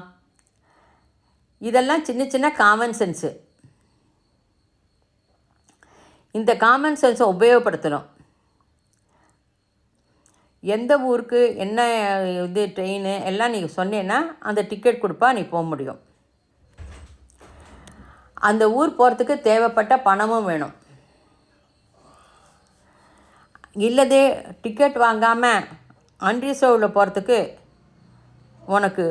இதெல்லாம் சின்ன சின்ன காமன் சென்ஸு. இந்த காமன் சென்ஸை உபயோகப்படுத்தணும். எந்த ஊருக்கு என்ன ட்ரெயின் எல்லாம் நீ சொன்னேன்னா அந்த டிக்கெட் கொடுப்பா, நீ போக முடியும். அந்த ஊர் போகிறதுக்கு தேவைப்பட்ட பணமும் வேணும். இல்லதே டிக்கெட் வாங்காமல் அன்ரிசர்வ்டில் போகிறதுக்கு உனக்கு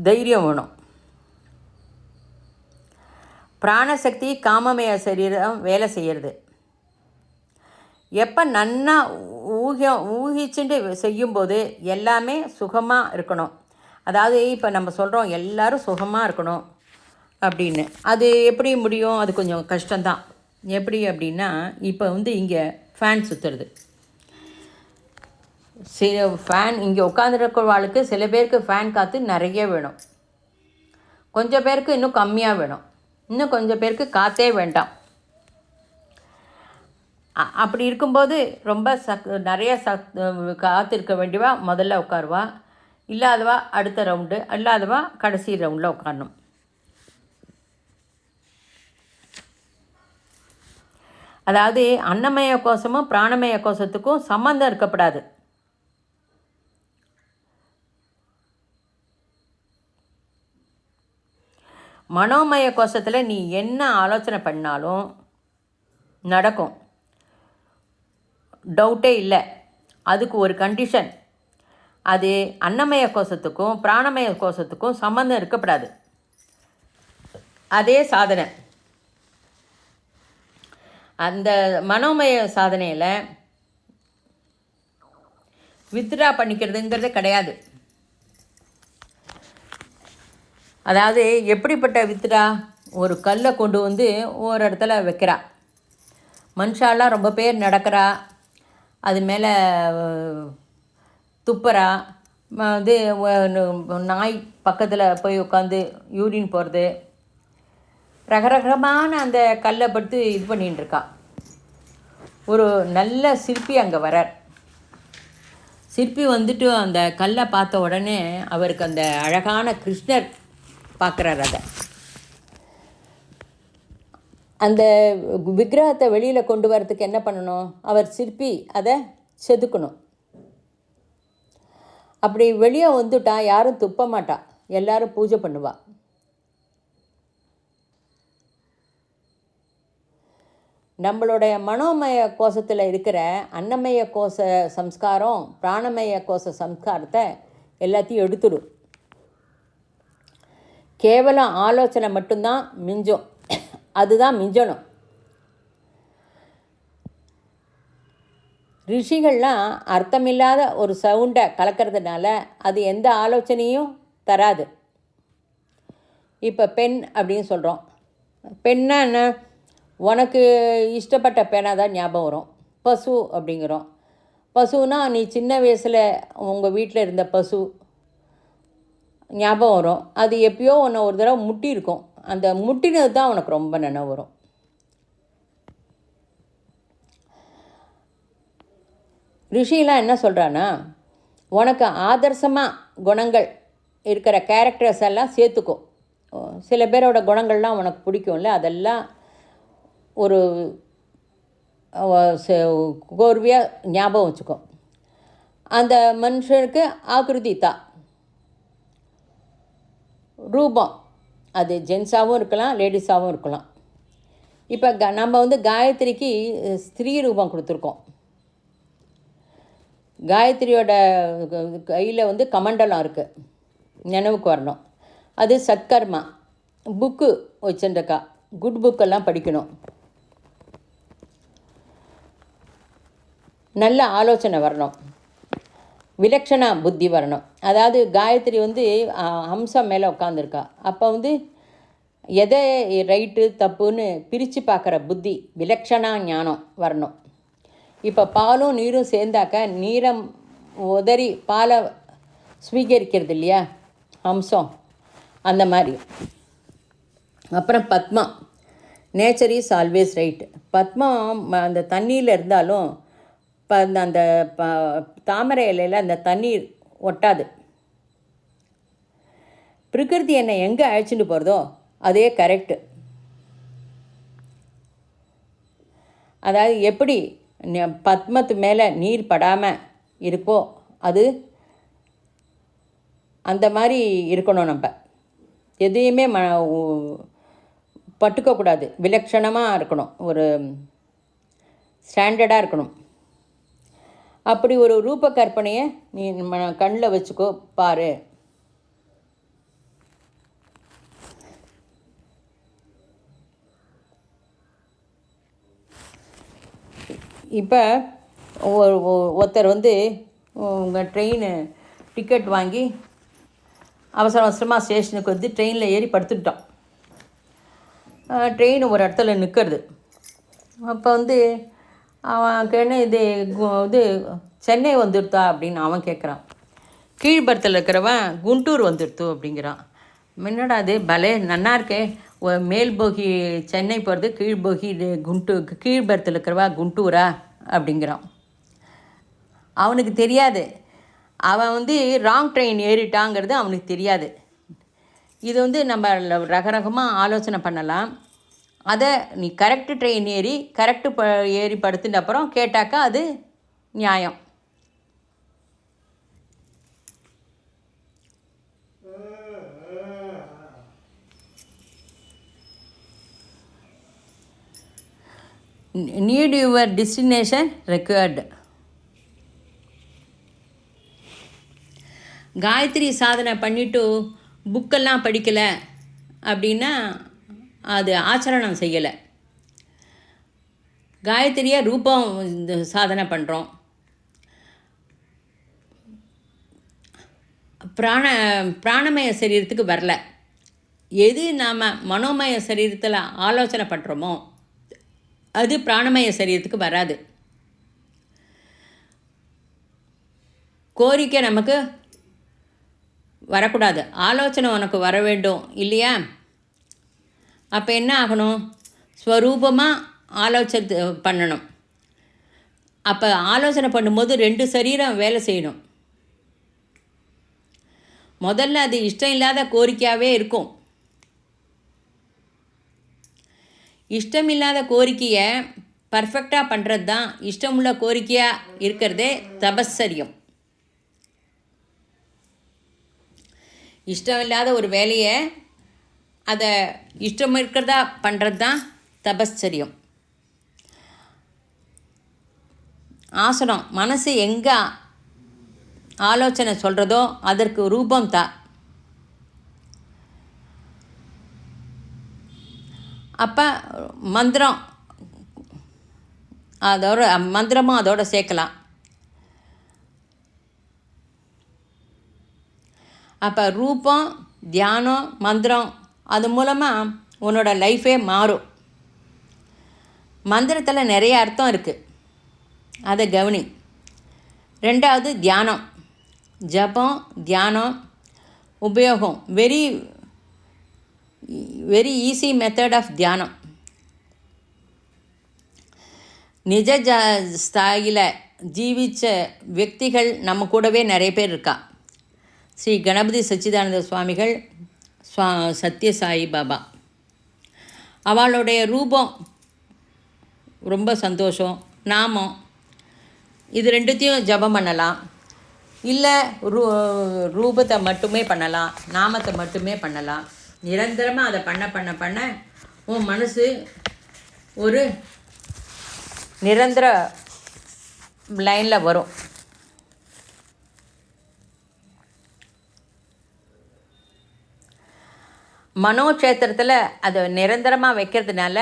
தைரியம் வேணும். பிராணசக்தி காமமய சரீரம் வேலை செய்கிறது. எப்போ நன்னா ஊகிச்சுட்டு செய்யும்போது எல்லாமே சுகமாக இருக்கணும். அதாவது இப்போ நம்ம சொல்கிறோம் எல்லோரும் சுகமாக இருக்கணும் அப்படின்னு. அது எப்படி முடியும்? அது கொஞ்சம் கஷ்டம்தான். எப்படி அப்படின்னா, இப்போ இங்கே ஃபேன் சுற்றுறது. ஃபேன் இங்கே உட்காந்துருக்கிறவாளுக்கு சில பேருக்கு ஃபேன் காற்று நிறைய வேணும், கொஞ்சம் பேருக்கு இன்னும் கம்மியாக வேணும், இன்னும் கொஞ்சம் பேருக்கு காற்றே வேண்டாம். அப்படி இருக்கும்போது ரொம்ப நிறைய காற்று இருக்க வேண்டியவா முதல்ல உட்காருவா, இல்லாதவா அடுத்த ரவுண்டு, இல்லாதவா கடைசி ரவுண்டில் உட்காரணும். அதாவது அன்னமய கோஷமும் பிராணமய கோஷத்துக்கும் சம்மந்தம் இருக்கப்படாது. மனோமய கோஷத்தில் நீ என்ன ஆலோசனை பண்ணாலும் நடக்கும், டவுட்டே இல்லை. அதுக்கு ஒரு கண்டிஷன், அது அன்னமய கோஷத்துக்கும் பிராணமய கோஷத்துக்கும் சம்மந்தம் இருக்கப்படாது. அதே சாதனை அந்த மனோமய சாதனையில் வித்ட்ரா பண்ணிக்கிறதுங்கிறது கிடையாது. அதாவது எப்படிப்பட்ட வித்ட்ரா, ஒரு கல்லை கொண்டு வந்து ஒரு இடத்துல வைக்கிறா, மனுஷாலாம் ரொம்ப பேர் நடக்கிறா, அது மேலே துப்புறா, இது நாய் பக்கத்தில் போய் உட்காந்து யூரின் போகிறது, ரகரகமான அந்த கல்லை படுத்து இது பண்ணிகிட்டு இருக்கா. ஒரு நல்ல சிற்பி அங்கே வரார். சிற்பி வந்துட்டு அந்த கல்லை பார்த்த உடனே அவருக்கு அந்த அழகான கிருஷ்ணர் பார்க்குறார். அதை அந்த விக்கிரகத்தை வெளியில் கொண்டு வரத்துக்கு என்ன பண்ணணும், அவர் சிற்பி அதை செதுக்கணும். அப்படி வெளியே வந்துட்டா யாரும் துப்ப மாட்டா, எல்லாரும் பூஜை பண்ணுவா. நம்மளுடைய மனோமய கோஷத்தில் இருக்கிற அன்னமய கோஷ சம்ஸ்காரம் பிராணமய கோஷ சம்ஸ்காரத்தை எல்லாத்தையும் எடுத்துடும். கேவலம் ஆலோசனை மட்டும்தான் மிஞ்சும், அதுதான் மிஞ்சணும். ரிஷிகள்லாம் அர்த்தமில்லாத ஒரு சவுண்டை கலக்கிறதுனால அது எந்த ஆலோசனையும் தராது. இப்போ பெண் அப்படின்னு சொல்கிறோம், பெண்ணா என்ன, உனக்கு இஷ்டப்பட்ட பெண்ணாக தான் ஞாபகம் வரும். பசு அப்படிங்கிறோம், பசுனா நீ சின்ன வயசில் உங்கள் வீட்டில் இருந்த பசு ஞாபகம் வரும். அது எப்பயோ உன்னை ஒரு தடவை முட்டியிருக்கும், அந்த முட்டினது தான் உனக்கு ரொம்ப நினைவு வரும். ரிஷிலாம் என்ன சொல்கிறான்னா, உனக்கு ஆதர்சமாக குணங்கள் இருக்கிற கேரக்டர்ஸ் எல்லாம் சேர்த்துக்கும். சில பேரோட குணங்கள்லாம் உனக்கு பிடிக்கும்ல, அதெல்லாம் ஒரு கோர்வையாக ஞாபகம் வச்சுக்கோ. அந்த மனுஷனுக்கு ஆக்ருதி தான் ரூபம், அது ஜென்ஸாகவும் இருக்கலாம் லேடிஸாகவும் இருக்கலாம். இப்போ நம்ம வந்து காயத்ரிக்கு ஸ்திரீ ரூபம் கொடுத்துருக்கோம். காயத்ரியோட கையில் வந்து கமண்டலம் இருக்குது, நினைவுக்கு வரணும். அது சத்கர்மா. புக்கு வச்சுருக்கா, குட் புக்கெல்லாம் படிக்கணும், நல்ல ஆலோசனை வரணும், விலக்ஷணா புத்தி வரணும். அதாவது காயத்ரி வந்து ஹம்சம் மேலே உட்காந்துருக்கா, அப்போ வந்து எதை ரைட்டு தப்புன்னு பிரித்து பார்க்குற புத்தி, விலக்ஷணா ஞானம் வரணும். இப்போ பாலும் நீரும் சேர்ந்தாக்க நீரை உதறி பாலை ஸ்வீகரிக்கிறது இல்லையா ஹம்சம், அந்த மாதிரி. அப்புறம் Padma, nature is always right. Padma அந்த தண்ணியில் இருந்தாலும் அந்த தாமரை இலையில் அந்த தண்ணீர் ஒட்டாது. பிரகிருதி என்னை எங்கே அழைச்சிட்டு போகிறதோ அதே கரெக்டு. அதாவது எப்படி பத்மத்து மேலே நீர் படாமல் இருக்கோ அது அந்த மாதிரி இருக்கணும். நம்ம எதையுமே பட்டுக்கக்கூடாது, விலட்சணமாக இருக்கணும், ஒரு ஸ்டாண்டர்டாக இருக்கணும். அப்படி ஒரு ரூப கற்பனையை நீ கண்ணில் வச்சுக்கோ, பாரு. இப்போ ஒருத்தர் வந்து உங்கள் ட்ரெயின் டிக்கெட் வாங்கி அவசர அவசரமாக ஸ்டேஷனுக்கு வந்து ட்ரெயினில் ஏறி படுத்துக்கிட்டோம். ட்ரெயின் ஒரு இடத்துல நிற்கிறது. அப்போ வந்து அவன் இது சென்னை வந்துடுதா அப்படின்னு அவன் கேட்குறான். கீழ்பரத்தில் இருக்கிறவன் குண்டூர் வந்துடுத்து அப்படிங்கிறான். முன்னடா அது பலே நன்னா இருக்கே, மேல் போகி சென்னை போகிறது, கீழ் போகி கீழ்பரத்தில் இருக்கிறவா குண்டூரா அப்படிங்கிறான். அவனுக்கு தெரியாது, அவன் வந்து ராங் ட்ரெயின் ஏறிட்டாங்கிறது அவனுக்கு தெரியாது. இது வந்து நம்ம ரகரகமாக ஆலோசனை பண்ணலாம். அதை நீ கரெக்டு ட்ரெயின் ஏறி கரெக்டு ஏறி படுத்துட்ட அப்புறம் கேட்டாக்கா அது நியாயம். Need your destination required. Gayatri சாதனை பண்ணிவிட்டு புக்கெல்லாம் படிக்கலை அப்படின்னா அது ஆச்சரணம் செய்யலை. காயத்ரியை ரூபம் சாதனை பண்ணுறோம். பிராணமய சரீரத்துக்கு வரல. எது நாம் மனோமய சரீரத்தில் ஆலோசனை பண்ணுறோமோ அது பிராணமய சரீரத்துக்கு வராது. கோரிக்கை நமக்கு வரக்கூடாது, ஆலோசனை உனக்கு வர வேண்டும் இல்லையா? அப்போ என்ன ஆகணும்? ஸ்வரூபமாக ஆலோசனை பண்ணணும். அப்போ ஆலோசனை பண்ணும்போது 2 சரீரம் வேலை செய்யணும். முதல்ல அது இஷ்டம் இல்லாத கோரிக்கையாகவே இருக்கும். இஷ்டமில்லாத கோரிக்கையை பர்ஃபெக்டாக பண்ணுறது தான் இஷ்டமுள்ள கோரிக்கையாக இருக்கிறதே தபஸ்ஸரியம். இஷ்டம் இல்லாத ஒரு வேலையை அதை இஷ்டம் இருக்கிறதா பண்ணுறது தான் தபஸ்ஸரியம். ஆசனம் மனசு எங்கே ஆலோசனை சொல்கிறதோ அதற்கு ரூபம் தான். அப்போ மந்திரம் மந்திரமும் அதோடு சேர்க்கலாம். அப்போ ரூபம், தியானம், மந்திரம் அது மூலமாக உன்னோட லைஃபே மாறும். மந்திரத்தில் நிறைய அர்த்தம் இருக்குது, அதை கவனி. 2வது தியானம், ஜபம், தியானம் உபயோகம். Very very easy method of தியானம். நிஜ ஸ்தாயில் ஜீவித்த వ్యక్తిகள் நம்ம கூடவே நிறைய பேர் இருக்கா. ஸ்ரீ கணபதி சச்சிதானந்த சுவாமிகள், சத்ய சாயி பாபா, அவளுடைய ரூபம் ரொம்ப சந்தோஷம். நாமம் இது 2த்தையும் ஜபம் பண்ணலாம். இல்லை ரூபத்தை மட்டுமே பண்ணலாம், நாமத்தை மட்டுமே பண்ணலாம். நிரந்தரமாக அதை பண்ண உன் மனசு ஒரு நிரந்தர லைனில் வரும். மனோக்ஷேத்திரத்தில் அதை நிரந்தரமாக வைக்கிறதுனால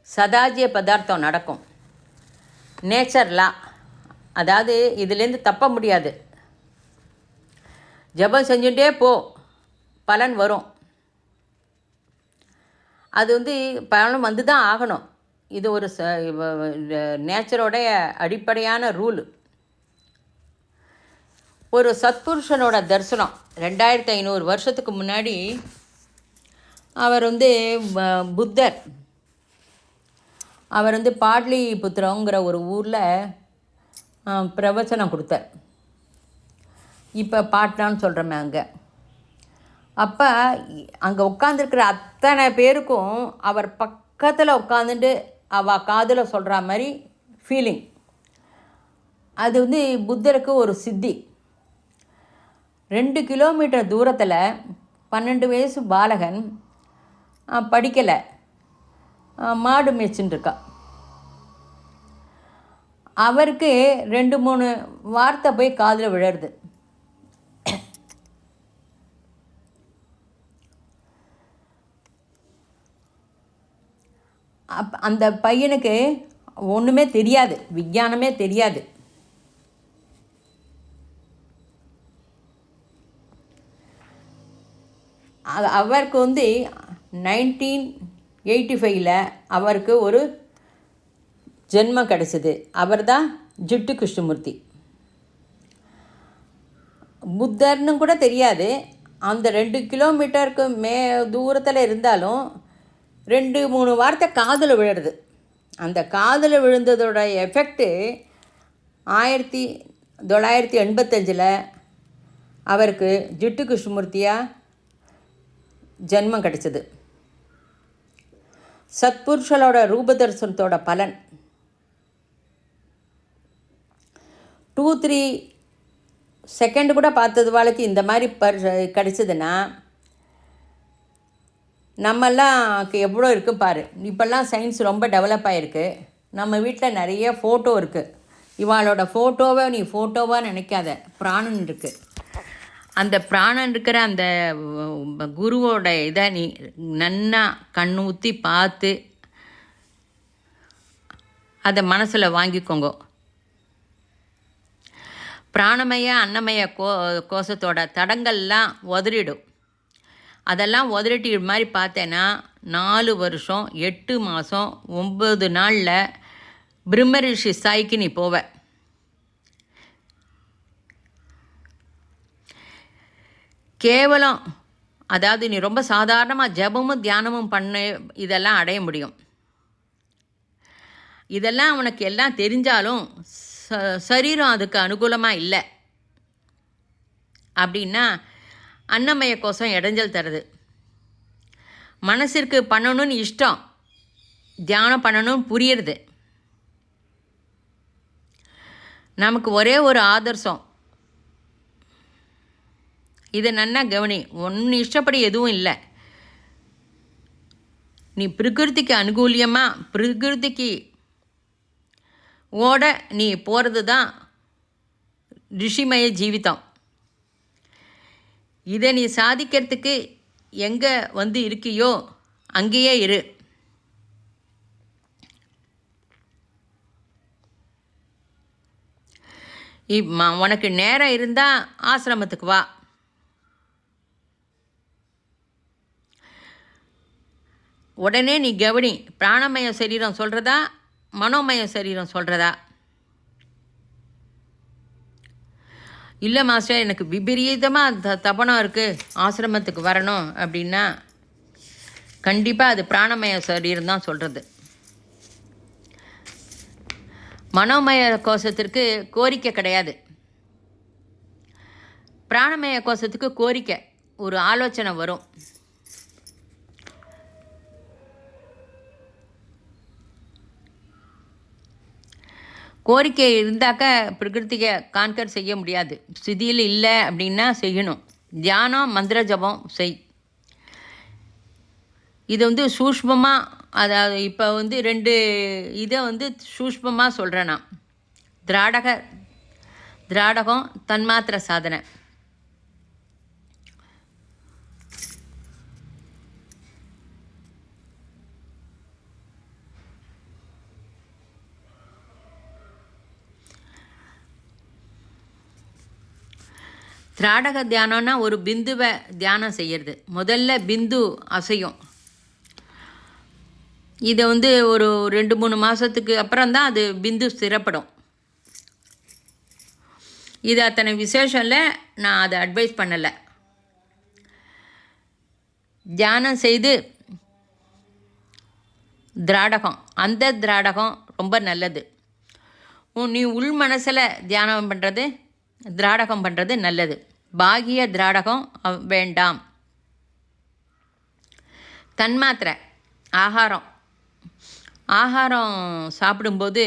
சதாஜிய பதார்த்தம் நடக்கும். நேச்சர்லாம், அதாவது இதுலேருந்து தப்ப முடியாது. ஜபம் செஞ்சுட்டே போ, பலன் வரும். அது பலன் வந்து தான் ஆகணும். இது ஒரு நேச்சரோடைய அடிப்படையான ரூல். ஒரு சத்புருஷனோட தரிசனம் 2500 வருஷத்துக்கு முன்னாடி அவர் புத்தர். அவர் பாட்லிபுத்திரங்கிற ஒரு ஊரில் பிரவச்சனம் கொடுத்தார். இப்போ பாட்னான்னு சொல்கிறோமே அங்கே. அப்போ அங்கே உட்காந்துருக்கிற அத்தனை பேருக்கும் அவர் பக்கத்தில் உட்காந்துட்டு அவள் காதில் சொல்கிற மாதிரி ஃபீலிங். அது புத்தருக்கு ஒரு சித்தி. 2 கிலோமீட்டர் தூரத்தில் 12 வயசு பாலகன் படிக்கலை, மாடு மேய்ச்சின்னு இருக்கா. அவருக்கு 2-3 வார்த்தை போய் காதில் விழருது. அந்த பையனுக்கு ஒன்றுமே தெரியாது, விஞ்ஞானமே தெரியாது. அவருக்கு 1985 அவருக்கு ஒரு ஜென்மம் கிடச்சிது. அவர் தான் ஜிட்டு கிருஷ்ணமூர்த்தி. புத்தர்னு கூட தெரியாது. அந்த 2 கிலோமீட்டருக்கு தூரத்தில் இருந்தாலும் 2-3 வார்த்தை காதில் விழுறது. அந்த காதில் விழுந்ததோட எஃபெக்ட்டு 1985 அவருக்கு ஜிட்டு கிருஷ்ணமூர்த்தியாக ஜென்மம் கிடச்சிது. சத்புருஷனோட ரூபதர்சனத்தோட பலன் 2-3 செகண்ட் கூட பார்த்தது வாழ்க்கை இந்த மாதிரி கிடச்சிதுன்னா நம்மெல்லாம் எவ்வளோ இருக்குது பாரு. இப்போல்லாம் சயின்ஸ் ரொம்ப டெவலப் ஆகிருக்கு. நம்ம வீட்டில் நிறைய ஃபோட்டோ இருக்குது. இவாளோட ஃபோட்டோவை நீ ஃபோட்டோவாக நினைக்காத, பிராணன் இருக்குது. அந்த பிராணன் இருக்கிற அந்த குருவோட இதை நீ நன்னா கண்ணூற்றி பார்த்து அதை மனசில் வாங்கிக்கோங்க. பிராணமய அன்னமய கோஷத்தோட தடங்கள்லாம் உதறிடும். அதெல்லாம் உதறிட்டு இது மாதிரி பார்த்தேன்னா 4 வருஷம் 8 மாதம் 9 நாளில் பிரம்மரிஷி சாய்க்கு நீ போவ. கேவலம் அதாவது நீ ரொம்ப சாதாரணமாக ஜபமும் தியானமும் பண்ண இதெல்லாம் அடைய முடியும். இதெல்லாம் உனக்கு எல்லாம் தெரிஞ்சாலும் சரீரம் அதுக்கு அனுகூலமாக இல்லை அப்படின்னா அன்னமய கோஷம் இடைஞ்சல் தருது. மனசிற்கு பண்ணணும்னு இஷ்டம், தியானம் பண்ணணும்னு புரியுறது. நமக்கு ஒரே ஒரு ஆதர்சம், இதை நன்னா கவனி. ஒன்று இஷ்டப்படி எதுவும் இல்லை. நீ பிரகிருதிக்கு அனுகூலியமாக பிரகிருதிக்கு ஓட நீ போகிறது தான் ரிஷிமய ஜீவிதம். இதை நீ சாதிக்கிறதுக்கு எங்கே இருக்கியோ அங்கேயே இரு. உனக்கு நேரம் இருந்தால் ஆசிரமத்துக்கு வா. உடனே நீ கவனி, பிராணமய சரீரம் சொல்கிறதா மனோமய சரீரம் சொல்கிறதா? இல்லை மாஸ்டர், எனக்கு விபரீதமாக தபனம் இருக்குது, ஆசிரமத்துக்கு வரணும் அப்படின்னா கண்டிப்பாக அது பிராணமய சரீரம் தான் சொல்கிறது. மனோமய கோஷத்திற்கு கோரிக்கை கிடையாது. பிராணமய கோஷத்துக்கு கோரிக்கை, ஒரு ஆலோசனை வரும். கோரிக்கை இருந்தாக்க பிரகிருதியை கான்கர் செய்ய முடியாது. ஸ்திதியில் இல்லை அப்படின்னா செய்யணும். தியானம் மந்திர ஜபம் செய். இது சூஷ்மமாக, அதாவது இப்போ 2 இதை சூஷ்மமாக சொல்கிறேன் நான். திராடகம் தன்மாத்திர சாதனை. திராடக தியானம்னா ஒரு பிந்துவை தியானம் செய்கிறது. முதல்ல பிந்து அசையும். இதை ஒரு 2-3 மாதத்துக்கு அப்புறம்தான் அது பிந்து ஸ்திரப்படும். இது அத்தனை விசேஷம் இல்லை, நான் அதை அட்வைஸ் பண்ணலை. தியானம் செய்து திராடகம், அந்த திராடகம் ரொம்ப நல்லது. நீ உள் மனசில் தியானம் பண்ணுறது, திராடகம் பண்ணுறது நல்லது. பாகிய திராடகம் வேண்டாம். தன்மாத்திரை ஆகாரம் சாப்பிடும்போது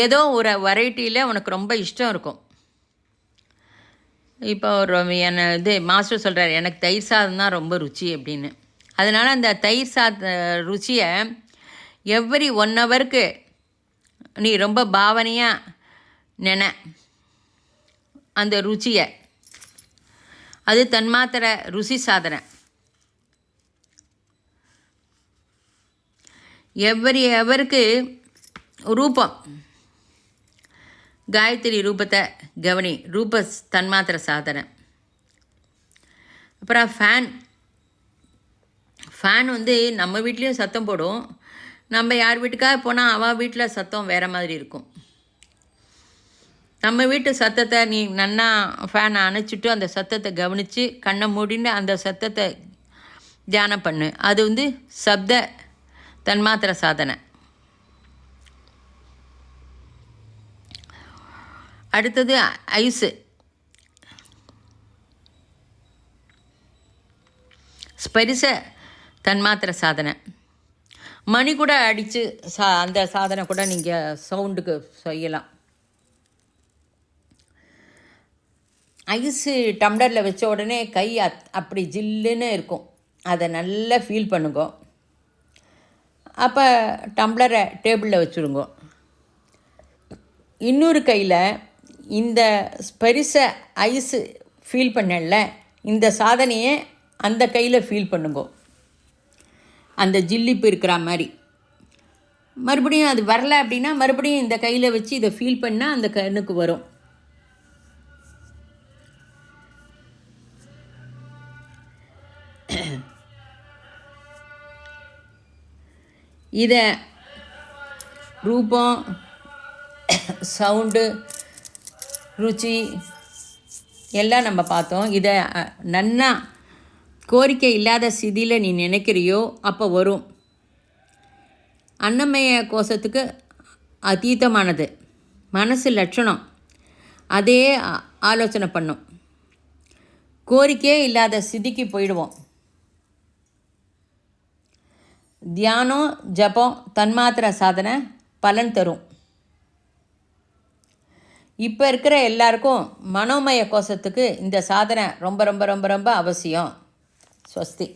ஏதோ ஒரு வெரைட்டியில் உனக்கு ரொம்ப இஷ்டம் இருக்கும். இப்போ மாஸ்டர் சொல்கிறார், எனக்கு தயிர் சாதம் தான் ரொம்ப ருச்சி அப்படின்னு. அதனால் அந்த தயிர் ருச்சியை எவ்ரி 1 ஹவருக்கு நீ ரொம்ப பாவனையாக அந்த ருச்சியை. அது தன்மாத்திர ருசி சாதனை. எவ்ரி ஹவருக்கு ரூபம், காயத்ரி ரூபத்தை கவனி. ரூப தன்மாத்திர சாதனை. அப்புறம் ஃபேன் நம்ம வீட்லேயும் சத்தம் போடும். நம்ம யார் வீட்டுக்காக போனால் அவள் வீட்டில் சத்தம் வேறு மாதிரி இருக்கும். நம்ம வீட்டு சத்தத்தை நீ நன்னா ஃபேனை அணைச்சிட்டு அந்த சத்தத்தை கவனித்து கண்ணை மூடின்னு அந்த சத்தத்தை தியானம் பண்ணு. அது சப்த தன்மாத்திர சாதனை. அடுத்தது ஐஸு. ஸ்பரிச தன்மாத்திர சாதனை. மணி கூட அடித்து அந்த சாதனை கூட நீங்கள் சவுண்டுக்கு செய்யலாம். ஐஸு டம்ளரில் வச்ச உடனே கை அப்படி ஜில்லுன்னு இருக்கும். அதை நல்லா ஃபீல் பண்ணுங்க. அப்போ டம்ளரை டேபிளில் வச்சுருங்க. இன்னொரு கையில் இந்த ஸ்பரிச ஐஸு ஃபீல் பண்ணல, இந்த சாதனையை அந்த கையில் ஃபீல் பண்ணுங்கோ. அந்த ஜில்லிப்பு இருக்கிற மாதிரி மறுபடியும் அது வரல அப்படின்னா மறுபடியும் இந்த கையில் வச்சு இதை ஃபீல் பண்ணால் அந்த கண்ணுக்கு வரும். இதை ரூபம், சவுண்டு, ருச்சி எல்லாம் நம்ம பார்த்தோம். இதை நன்னா கோரிக்கை இல்லாத ஸ்திதியில் நீ நினைக்கிறியோ அப்போ வரும். அன்னமய கோஷத்துக்கு அதீதமானது மனசு லட்சணம், அதே ஆலோசனை பண்ணும். கோரிக்கையே இல்லாத ஸ்திதிக்கு போயிடுவோம். தியானம், ஜபம், தன்மாத்திர சாதனை பலன் தரும். இப்போ இருக்கிற எல்லாருக்கும் மனோமய கோஷத்துக்கு இந்த சாதனை ரொம்ப ரொம்ப ரொம்ப ரொம்ப அவசியம். ஸ்வஸ்தி.